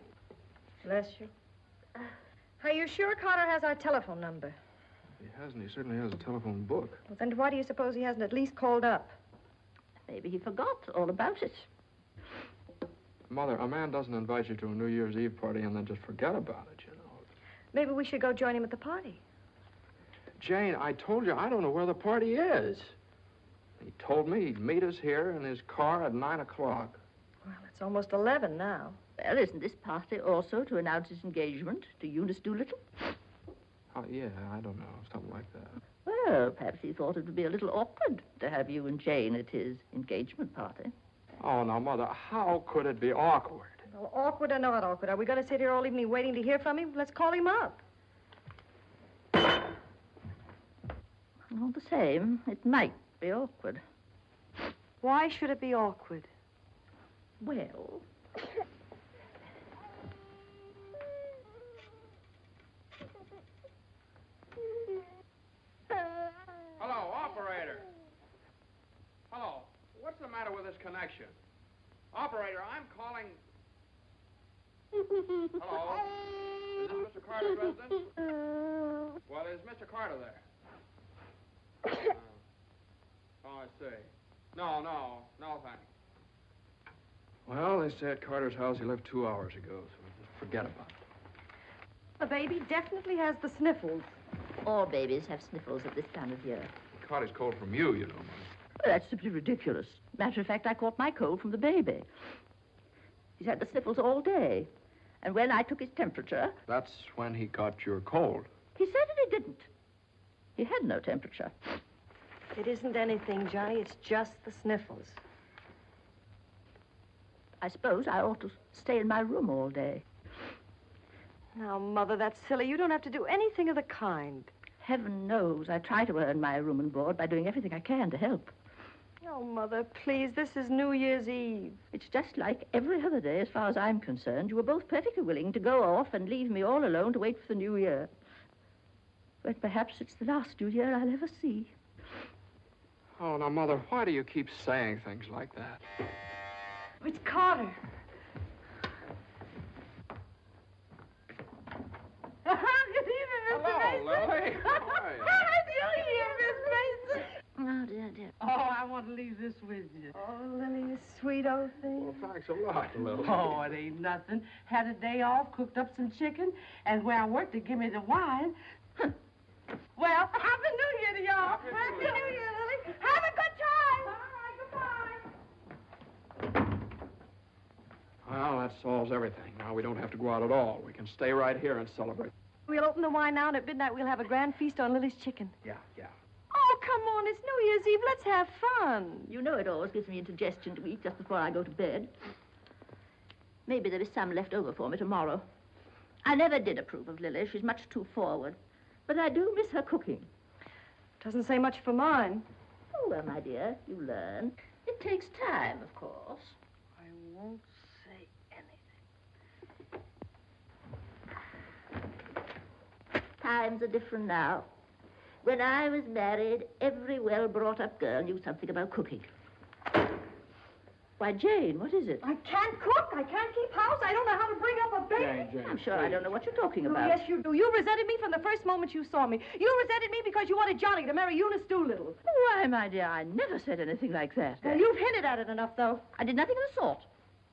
Bless you. Are you sure Carter has our telephone number? He hasn't. He certainly has a telephone book. Well, then why do you suppose he hasn't at least called up? Maybe he forgot all about it. Mother, a man doesn't invite you to a New Year's Eve party and then just forget about it, you know. Maybe we should go join him at the party. Jane, I told you I don't know where the party is. He told me he'd meet us here in his car at 9 o'clock. Well, it's almost 11 now. Well, isn't this party also to announce his engagement to Eunice Doolittle? Oh, yeah, I don't know, something like that. Well, perhaps he thought it would be a little awkward to have you and Jane at his engagement party. Oh, now, Mother, how could it be awkward? Well, awkward or not awkward, are we going to sit here all evening waiting to hear from him? Let's call him up. All the same, it might be awkward. Why should it be awkward? Well... Hello, operator. Hello. What's the matter with this connection? Operator, I'm calling... Hello? Is this Mr. Carter's residence? Well, is Mr. Carter there? Oh, I see. No, thanks. Well, they say at Carter's house he left 2 hours ago, so just forget about it. The baby definitely has the sniffles. All babies have sniffles at this time of year. He caught his cold from you, you know, Mother. Well, that's simply ridiculous. Matter of fact, I caught my cold from the baby. He's had the sniffles all day. And when I took his temperature... That's when he got your cold. He certainly didn't. He had no temperature. It isn't anything, Johnny. It's just the sniffles. I suppose I ought to stay in my room all day. Now, Mother, that's silly. You don't have to do anything of the kind. Heaven knows I try to earn my room and board by doing everything I can to help. Oh, Mother, please. This is New Year's Eve. It's just like every other day as far as I'm concerned. You were both perfectly willing to go off and leave me all alone to wait for the New Year. But perhaps it's the last New Year I'll ever see. Oh, now, Mother, why do you keep saying things like that? It's Carter. Good evening, Mr. Mason. Lily. How are you? Happy New Year, Miss Mason. Oh, dear. Oh, I want to leave this with you. Oh, Lily, you sweet old thing. Well, thanks a lot, Lily. Oh, it ain't nothing. Had a day off, cooked up some chicken, and where I worked, they give me the wine. Well, Happy New Year to y'all. Happy New Year. Lily. Have a good time. All right, goodbye. Well, that solves everything. Now we don't have to go out at all. We can stay right here and celebrate. We'll open the wine now, and at midnight we'll have a grand feast on Lily's chicken. Yeah. Oh, come on. It's New Year's Eve. Let's have fun. You know it always gives me indigestion to eat just before I go to bed. Maybe there is some left over for me tomorrow. I never did approve of Lily. She's much too forward. But I do miss her cooking. Doesn't say much for mine. Oh, well, my dear, you learn. It takes time, of course. I won't say anything. Times are different now. When I was married, every well-brought-up girl knew something about cooking. Why, Jane, what is it? I can't cook. I can't keep house. I don't know how to bring up a baby. Jane, I'm sure I don't know what you're talking Oh, about. yes, you do. You resented me from the first moment you saw me. You resented me because you wanted Johnny to marry Eunice Doolittle. Why, my dear, I never said anything like that. Well, you've hinted at it enough, though. I did nothing of the sort.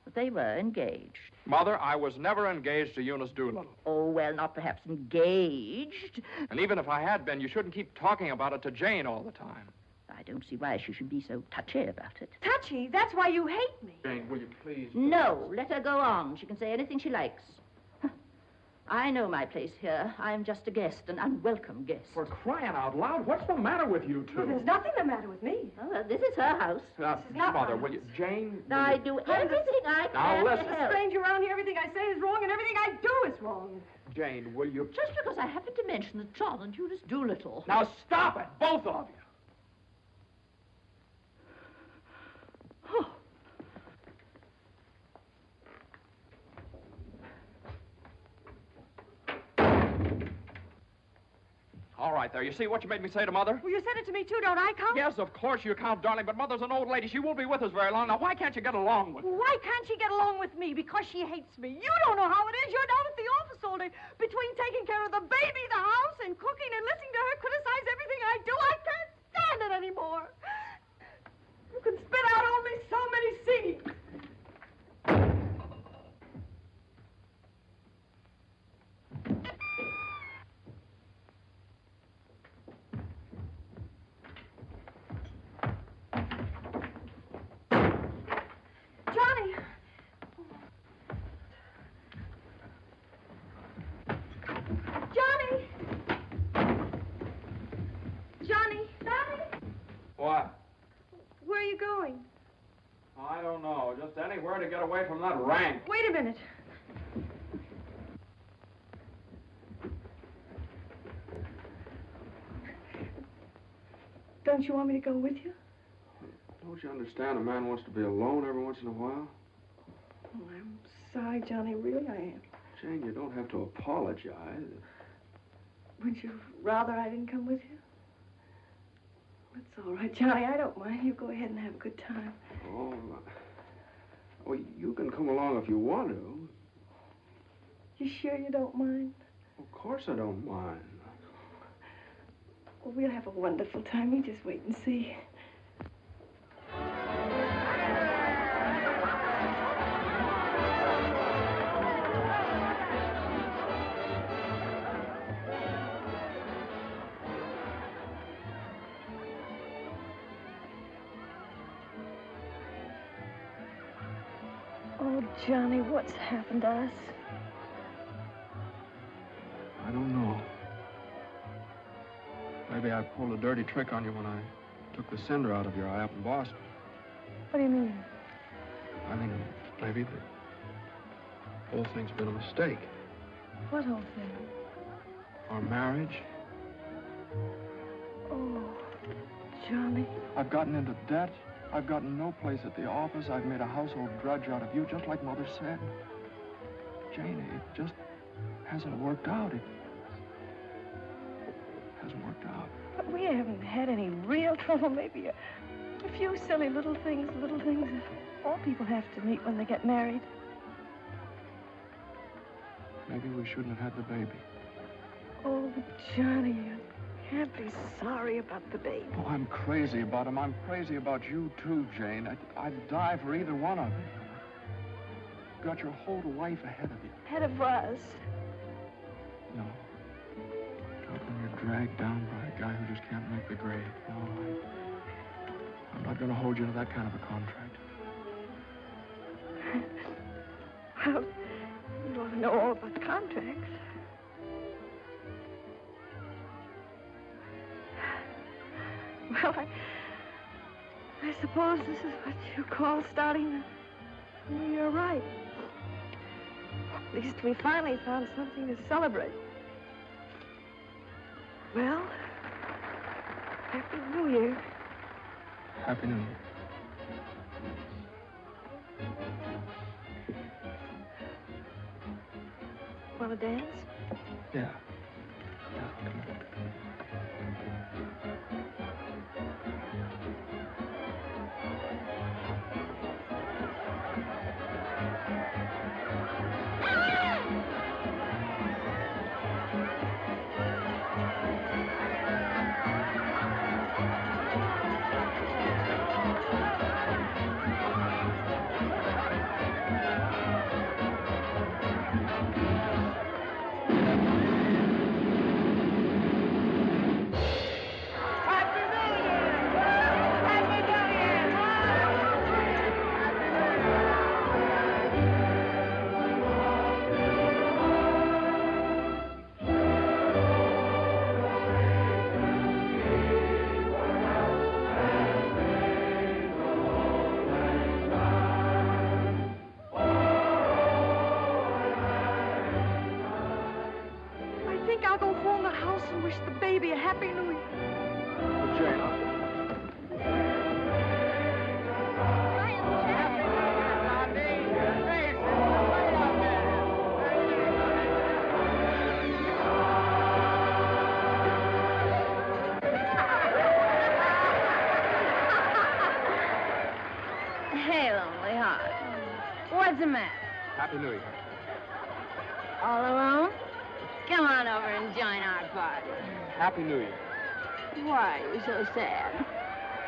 But they were engaged. Mother, I was never engaged to Eunice Doolittle. Oh, well, not perhaps engaged. And even if I had been, you shouldn't keep talking about it to Jane all the time. I don't see why she should be so touchy about it. Touchy? That's why you hate me. Jane, will you please? No, let her go on. She can say anything she likes. I know my place here. I'm just a guest, an unwelcome guest. For crying out loud, what's the matter with you Well, two? there's nothing the matter with me. Oh, well, this is her house. This is not Mother, my will you? Jane, will I you- do everything I Now, can listen. to help. Stranger around here, everything I say is wrong, and everything I do is wrong. Jane, will you? Just because I happened to mention that John and Eunice Doolittle. Now stop it, both of you. All right, there. You see what you made me say to Mother? Well, you said it to me, too. Don't I count? Yes, of course you count, darling, but Mother's an old lady. She won't be with us very long. Now, why can't you get along with her? Why can't she get along with me? Because she hates me. You don't know how it is. You're down at the office all day. Between taking care of the baby, the house, and cooking, and listening to her criticize everything I do, I can't stand it anymore. You can spit out only so many seeds. Johnny! Johnny! Johnny! Johnny! What? Where are you going? I don't know. Just anywhere to get away from that rank. Wait a minute. Don't you want me to go with you? Don't you understand? A man wants to be alone every once in a while. Oh, I'm sorry, Johnny. Really, I am. Jane, you don't have to apologize. Would you rather I didn't come with you? That's all right, Johnny. I don't mind. You go ahead and have a good time. Oh, well, you can come along if you want to. You sure you don't mind? Of course I don't mind. Well, we'll have a wonderful time. You just wait and see. Oh, Johnny, what's happened to us? I don't know. Maybe I pulled a dirty trick on you when I took the cinder out of your eye up in Boston. What do you mean? I mean, maybe the whole thing's been a mistake. What whole thing? Our marriage. Oh, Johnny. I've gotten into debt. I've gotten no place at the office. I've made a household drudge out of you, just like Mother said. Jane, it just hasn't worked out. It hasn't worked out. But we haven't had any real trouble. Maybe a few silly little things that all people have to meet when they get married. Maybe we shouldn't have had the baby. Oh, Johnny, you can't be sorry about the baby. Oh, I'm crazy about him. I'm crazy about you, too, Jane. I'd die for either one of you. You've got your whole life ahead of you. Ahead of us. No. Not when you're dragged down by a guy who just can't make the grade. No, I'm not going to hold you to that kind of a contract. Well, you ought to know all about contracts. Well, I suppose this is what you call starting the new year right. At least we finally found something to celebrate. Well, Happy New Year. Happy New Year. Want to dance? Yeah. I think I'll go phone the house and wish the baby a Happy New Year. Hey, lonely heart. What's the matter? Happy New Year. All alone? Come on over and join our party. Happy New Year. Why are you so sad?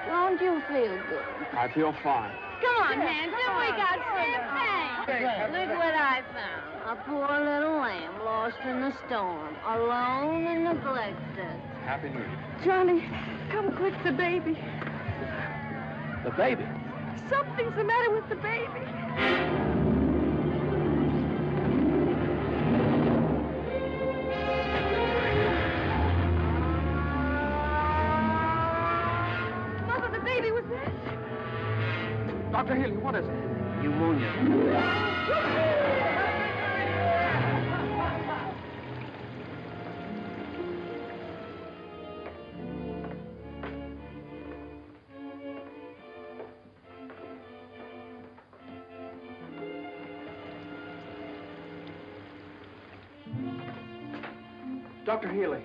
Don't you feel good? I feel fine. Come on, Hampton, we got champagne. Look what I found. A poor little lamb lost in the storm, alone and neglected. Happy New Year. Johnny, come quick, the baby. The baby. Something's the matter with the baby. Mother, the baby was there. Dr. Healy, what is it? Pneumonia. Dr. Healy.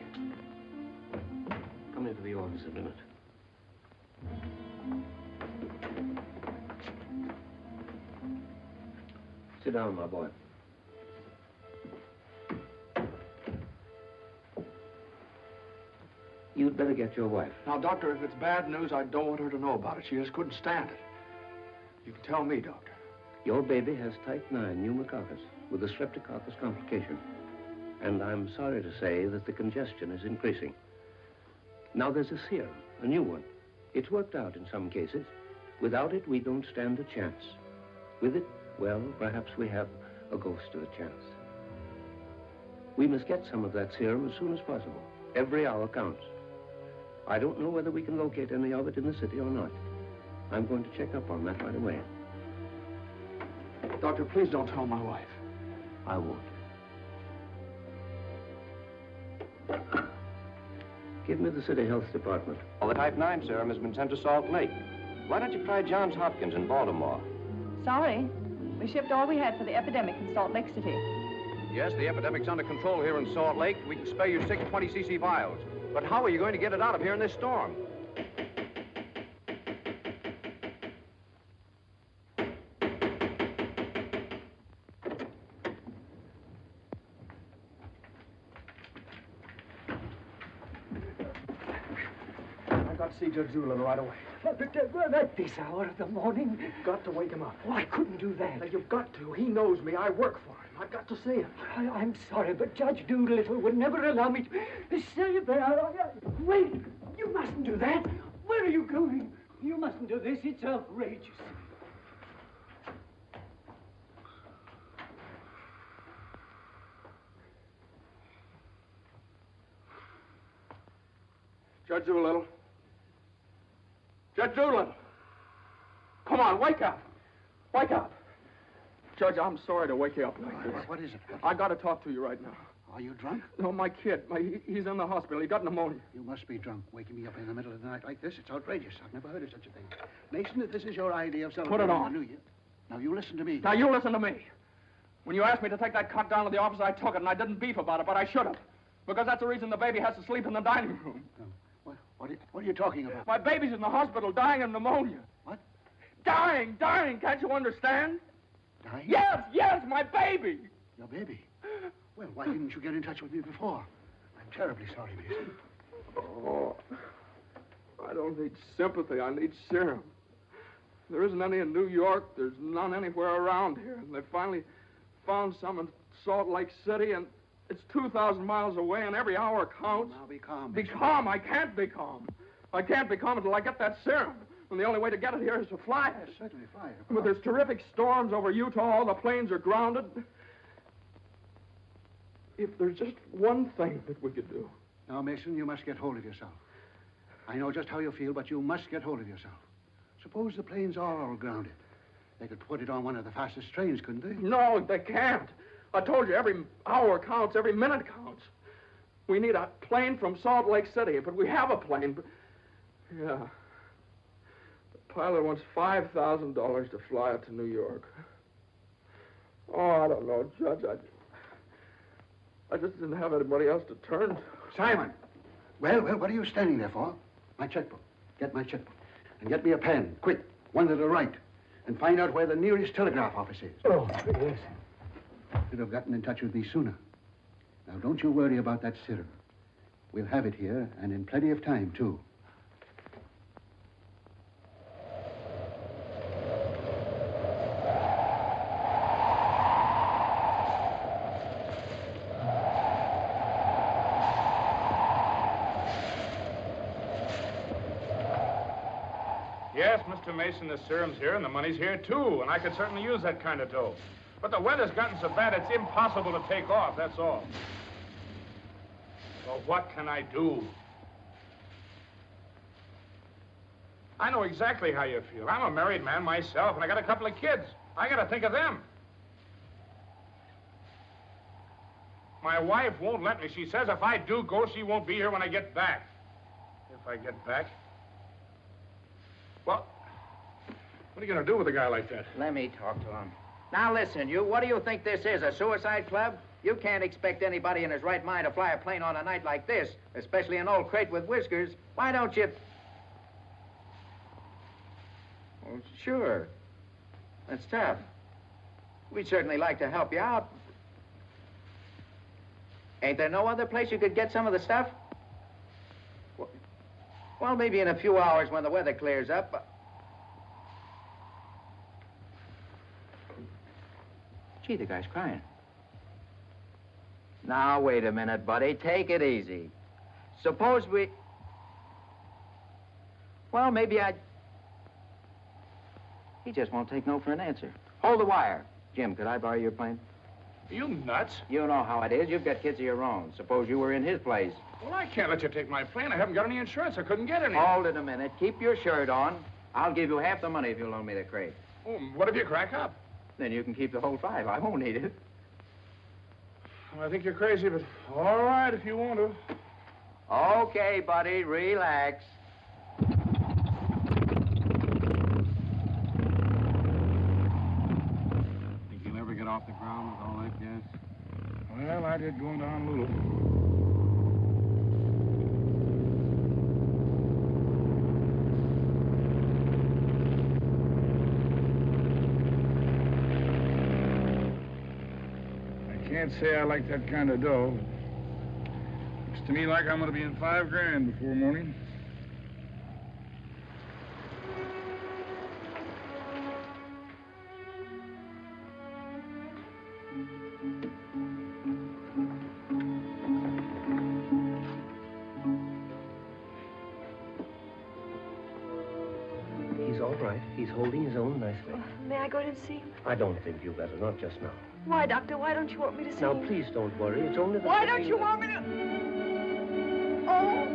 Come into the office a minute. Sit down, my boy. You'd better get your wife. Now, Doctor, if it's bad news, I don't want her to know about it. She just couldn't stand it. You can tell me, Doctor. Your baby has type 9 pneumococcus with a streptococcus complication. And I'm sorry to say that the congestion is increasing. Now, there's a serum, a new one. It's worked out in some cases. Without it, we don't stand a chance. With it, well, perhaps we have a ghost of a chance. We must get some of that serum as soon as possible. Every hour counts. I don't know whether we can locate any of it in the city or not. I'm going to check up on that right away. Doctor, please don't tell my wife. I won't. Give me the city health department. Well, the type 9 serum has been sent to Salt Lake. Why don't you try Johns Hopkins in Baltimore? Sorry. We shipped all we had for the epidemic in Salt Lake City. Yes, the epidemic's under control here in Salt Lake. We can spare you 6 20cc vials. But how are you going to get it out of here in this storm? I got to see Judge Doolittle right away. At this hour of the morning? You've got to wake him up. Oh, I couldn't do that. Now, you've got to. He knows me. I work for him. I've got to see him. I'm sorry, but Judge Doolittle would never allow me to stay there. Wait! You mustn't do that. Where are you going? You mustn't do this. It's outrageous. Judge Doolittle, Judge Doolittle. Come on, wake up. Wake up. Judge, I'm sorry to wake you up like this. What is it? I got to talk to you right now. Are you drunk? No, my kid. He's in the hospital. He got pneumonia. You must be drunk, waking me up in the middle of the night like this. It's outrageous. I've never heard of such a thing. Mason, if this is your idea of celebrating on. the New Year, now you listen to me. Now, you listen to me. When you asked me to take that cut down to the office, I took it, and I didn't beef about it, but I should have. Because that's the reason the baby has to sleep in the dining room. Oh. What are you talking about? My baby's in the hospital dying of pneumonia. What? Dying. Can't you understand? Dying? Yes, my baby. Your baby? Well, why didn't you get in touch with me before? I'm terribly sorry, Mason. Oh, I don't need sympathy. I need serum. There isn't any in New York. There's none anywhere around here. And they finally found some in Salt Lake City, and it's 2,000 miles away, and every hour counts. Now, be calm. Be calm. I can't be calm. I can't be calm until I get that serum. And the only way to get it here is to fly it. Certainly fly it. But there's terrific storms over Utah. All the planes are grounded. If there's just one thing that we could do. Now, Mason, you must get hold of yourself. I know just how you feel, but you must get hold of yourself. Suppose the planes are all grounded. They could put it on one of the fastest trains, couldn't they? No, they can't. I told you, every hour counts, every minute counts. We need a plane from Salt Lake City, but we have a plane. But... yeah. The pilot wants $5,000 to fly it to New York. Oh, I don't know, Judge. I just didn't have anybody else to turn to. Simon! Well, what are you standing there for? My checkbook. Get my checkbook. And get me a pen, quick, one that'll write. And find out where the nearest telegraph office is. Oh, yes. Should have gotten in touch with me sooner. Now, don't you worry about that serum. We'll have it here, and in plenty of time, too. Yes, Mr. Mason, the serum's here and the money's here, too, and I could certainly use that kind of dough. But the weather's gotten so bad it's impossible to take off, that's all. So what can I do? I know exactly how you feel. I'm a married man myself, and I got a couple of kids. I gotta think of them. My wife won't let me. She says if I do go, she won't be here when I get back. If I get back? Well, what are you gonna do with a guy like that? Let me talk to him. Now listen, you, what do you think this is, a suicide club? You can't expect anybody in his right mind to fly a plane on a night like this, especially an old crate with whiskers. Why don't you... Well, sure. That's tough. We'd certainly like to help you out. Ain't there no other place you could get some of the stuff? Well, maybe in a few hours when the weather clears up. Gee, the guy's crying. Now, wait a minute, buddy. Take it easy. Suppose we... Well, maybe I... He just won't take no for an answer. Hold the wire. Jim, could I borrow your plane? Are you nuts? You know how it is. You've got kids of your own. Suppose you were in his place. Well, I can't let you take my plane. I haven't got any insurance. I couldn't get any. Hold it a minute. Keep your shirt on. I'll give you half the money if you'll loan me the crate. Oh, what if you crack up? Then you can keep the whole $5. I won't need it. Well, I think you're crazy, but all right if you want to. Okay, buddy. Relax. Think you'll ever get off the ground with all that gas? Well, I did going to Honolulu. I can't say I like that kind of dough. Looks to me like I'm going to be in $5 grand before morning. He's all right. He's holding his own nicely. May I go in and see him? I don't think you better, not just now. Why, Doctor? Why don't you want me to see Now, him? please don't worry. It's only the... Why don't you want me to... Oh!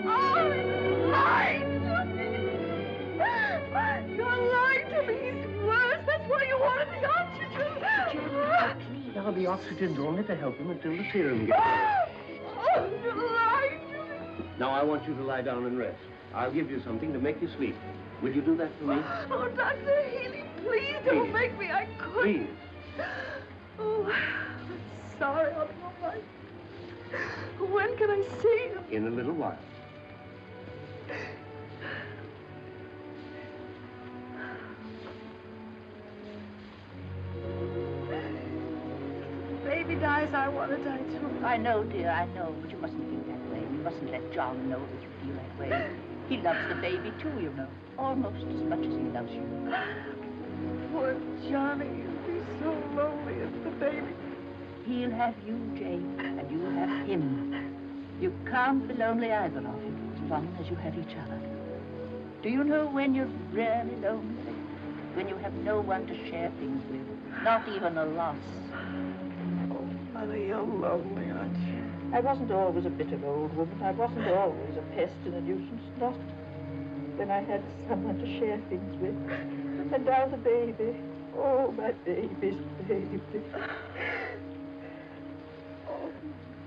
Oh! Mine! I'll be oxygened only to help him until the serum gets Oh, July! Now, I want you to lie down and rest. I'll give you something to make you sleep. Will you do that for me? Oh, Dr. Healy, please don't make me. I couldn't. Please. Oh, I'm sorry. I'll be all right. When can I see him? In a little while. Baby dies, I want to die too. I know, dear, I know, but you mustn't think that way. You mustn't let John know that you feel that way. He loves the baby, too, you know. Almost as much as he loves you. Poor Johnny, he'll be so lonely as the baby. He'll have you, Jane, and you'll have him. You can't be lonely either of you, as long as you have each other. Do you know when you're really lonely? When you have no one to share things with, not even a loss. Oh, Mother, you're lonely, aren't you? I wasn't always a bitter old woman. I wasn't always a pest and a nuisance. Not when I had someone to share things with. And now the baby. Oh, my baby's baby. Oh,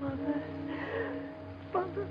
Mother. Mother.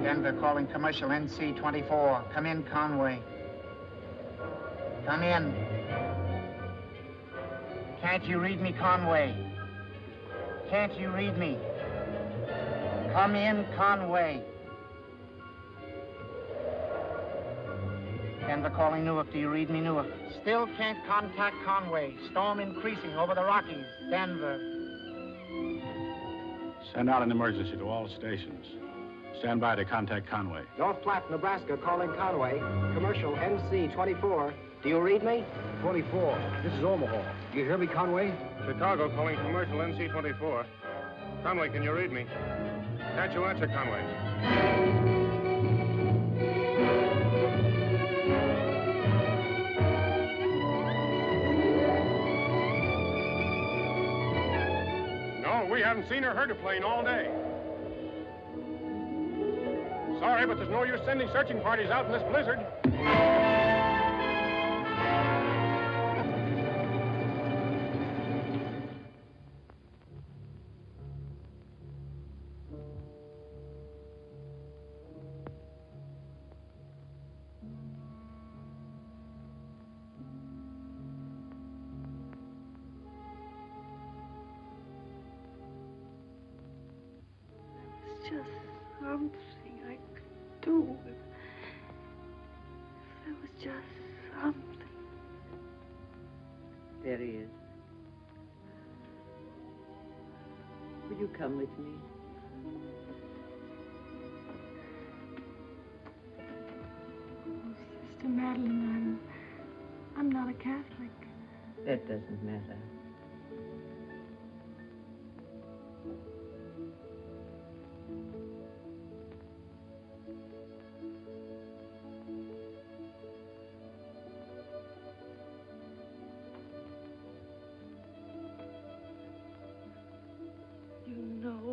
Denver calling commercial NC-24. Come in, Conway. Come in. Can't you read me, Conway? Can't you read me? Come in, Conway. Denver calling Newark. Do you read me, Newark? Still can't contact Conway. Storm increasing over the Rockies. Denver. Send out an emergency to all stations. Stand by to contact Conway. North Platte, Nebraska, calling Conway. Commercial NC-24. Do you read me? 24. This is Omaha. Do you hear me, Conway? Chicago calling commercial NC-24. Conway, can you read me? Can't you answer, Conway? No, we haven't seen or heard a plane all day. Sorry, but there's no use sending searching parties out in this blizzard. It's just something I could do. If there was just something. There he is. Will you come with me? Oh, Sister Madeline, I'm not a Catholic. That doesn't matter.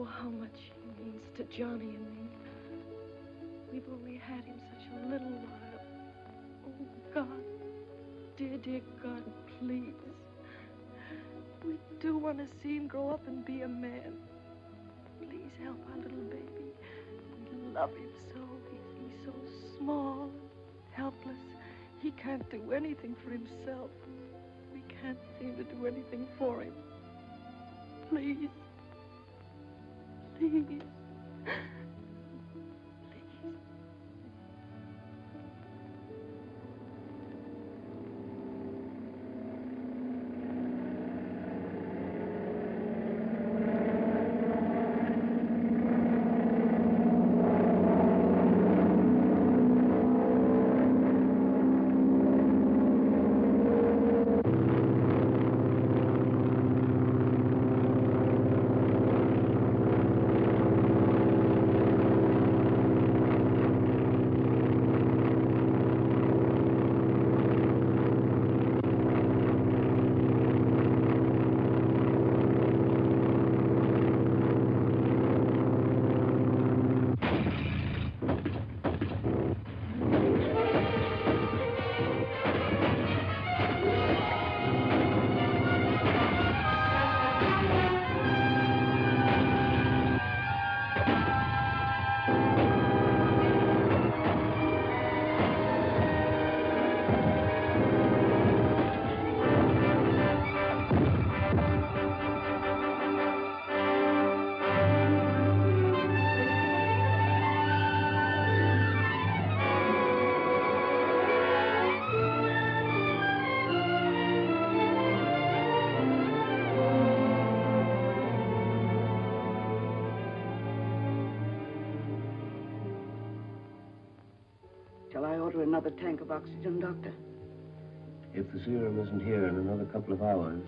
how much he means to Johnny and me. We've only had him such a little while. Oh, God. Dear, dear God, please. We do want to see him grow up and be a man. Please help our little baby. We love him so. He's so small and helpless. He can't do anything for himself. We can't seem to do anything for him. Please. Please. Shall I order another tank of oxygen, Doctor? If the serum isn't here in another couple of hours.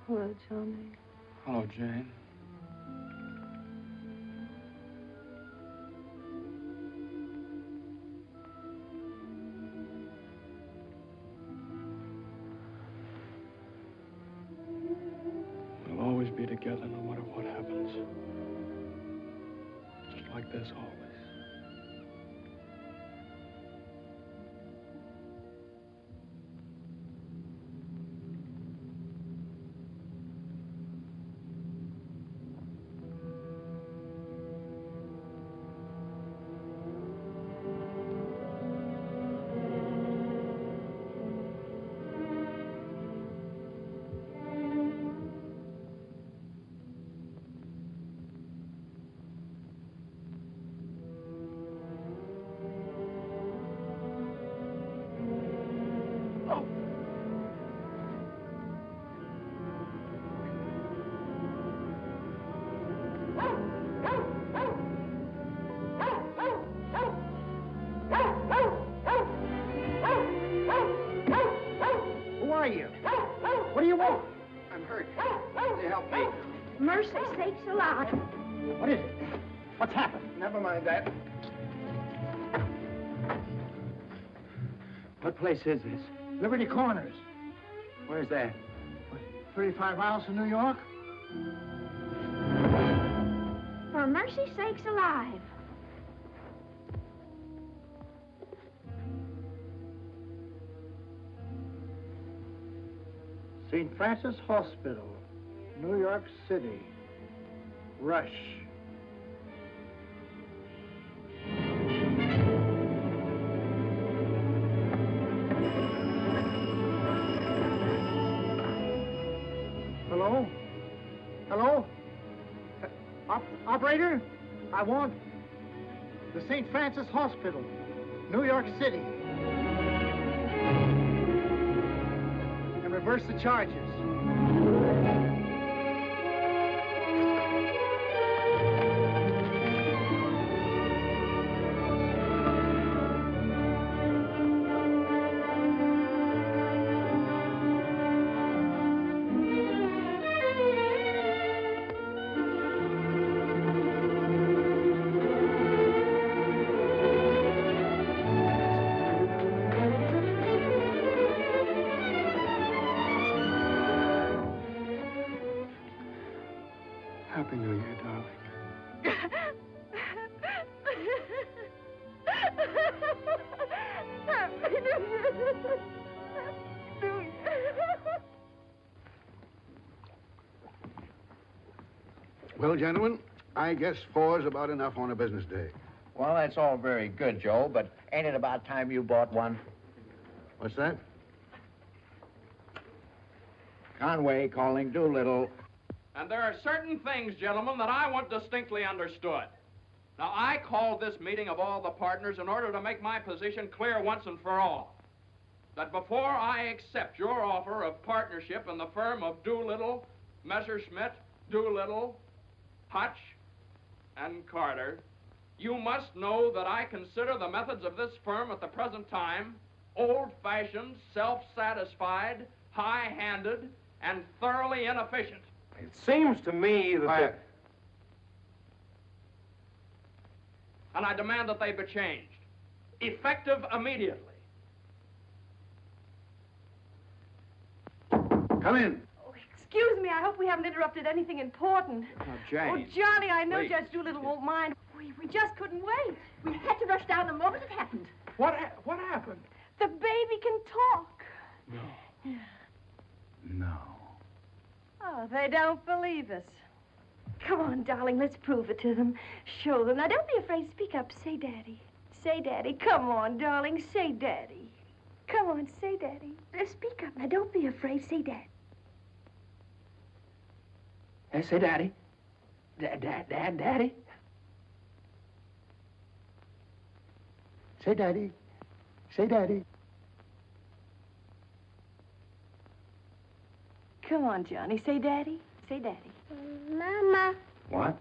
Hello, Johnny. Hello, Jane. We'll always be together no matter what happens. Just like this always. Who are you? What do you want? I'm hurt. Will you help me? Mercy sakes alive. What is it? What's happened? Never mind that. What place is this? Liberty Corners. Where's that? 35 miles from New York? For mercy sakes alive. St. Francis Hospital, New York City. Rush. Hello? Hello? Operator? I want the St. Francis Hospital, New York City. And reverse the charges. Happy New Year, darling. Happy New Year. New Year. Well, gentlemen, I guess 4's about enough on a business day. Well, that's all very good, Joe, but ain't it about time you bought one? What's that? Conway calling Doolittle. And there are certain things, gentlemen, that I want distinctly understood. Now, I called this meeting of all the partners in order to make my position clear once and for all. That before I accept your offer of partnership in the firm of Doolittle, Messerschmitt, Doolittle, Hutch, and Carter, you must know that I consider the methods of this firm at the present time old-fashioned, self-satisfied, high-handed, and thoroughly inefficient. It seems to me that... And I demand that they be changed, effective immediately. Come in. Excuse me, I hope we haven't interrupted anything important. Oh, Jane. Oh, Johnny, I know Please. Judge Doolittle won't mind. We just couldn't wait. We had to rush down the moment it happened. What happened? The baby can talk. No. Oh, they don't believe us. Come on, darling, let's prove it to them. Show them. Now, don't be afraid. Speak up. Say Daddy. Say Daddy. Come on, darling. Say Daddy. Come on, say Daddy. Speak up. Now, don't be afraid. Say Daddy. Say Daddy. Daddy. Say Daddy. Say Daddy. Come on, Johnny. Say Daddy. Say Daddy. Mama. What?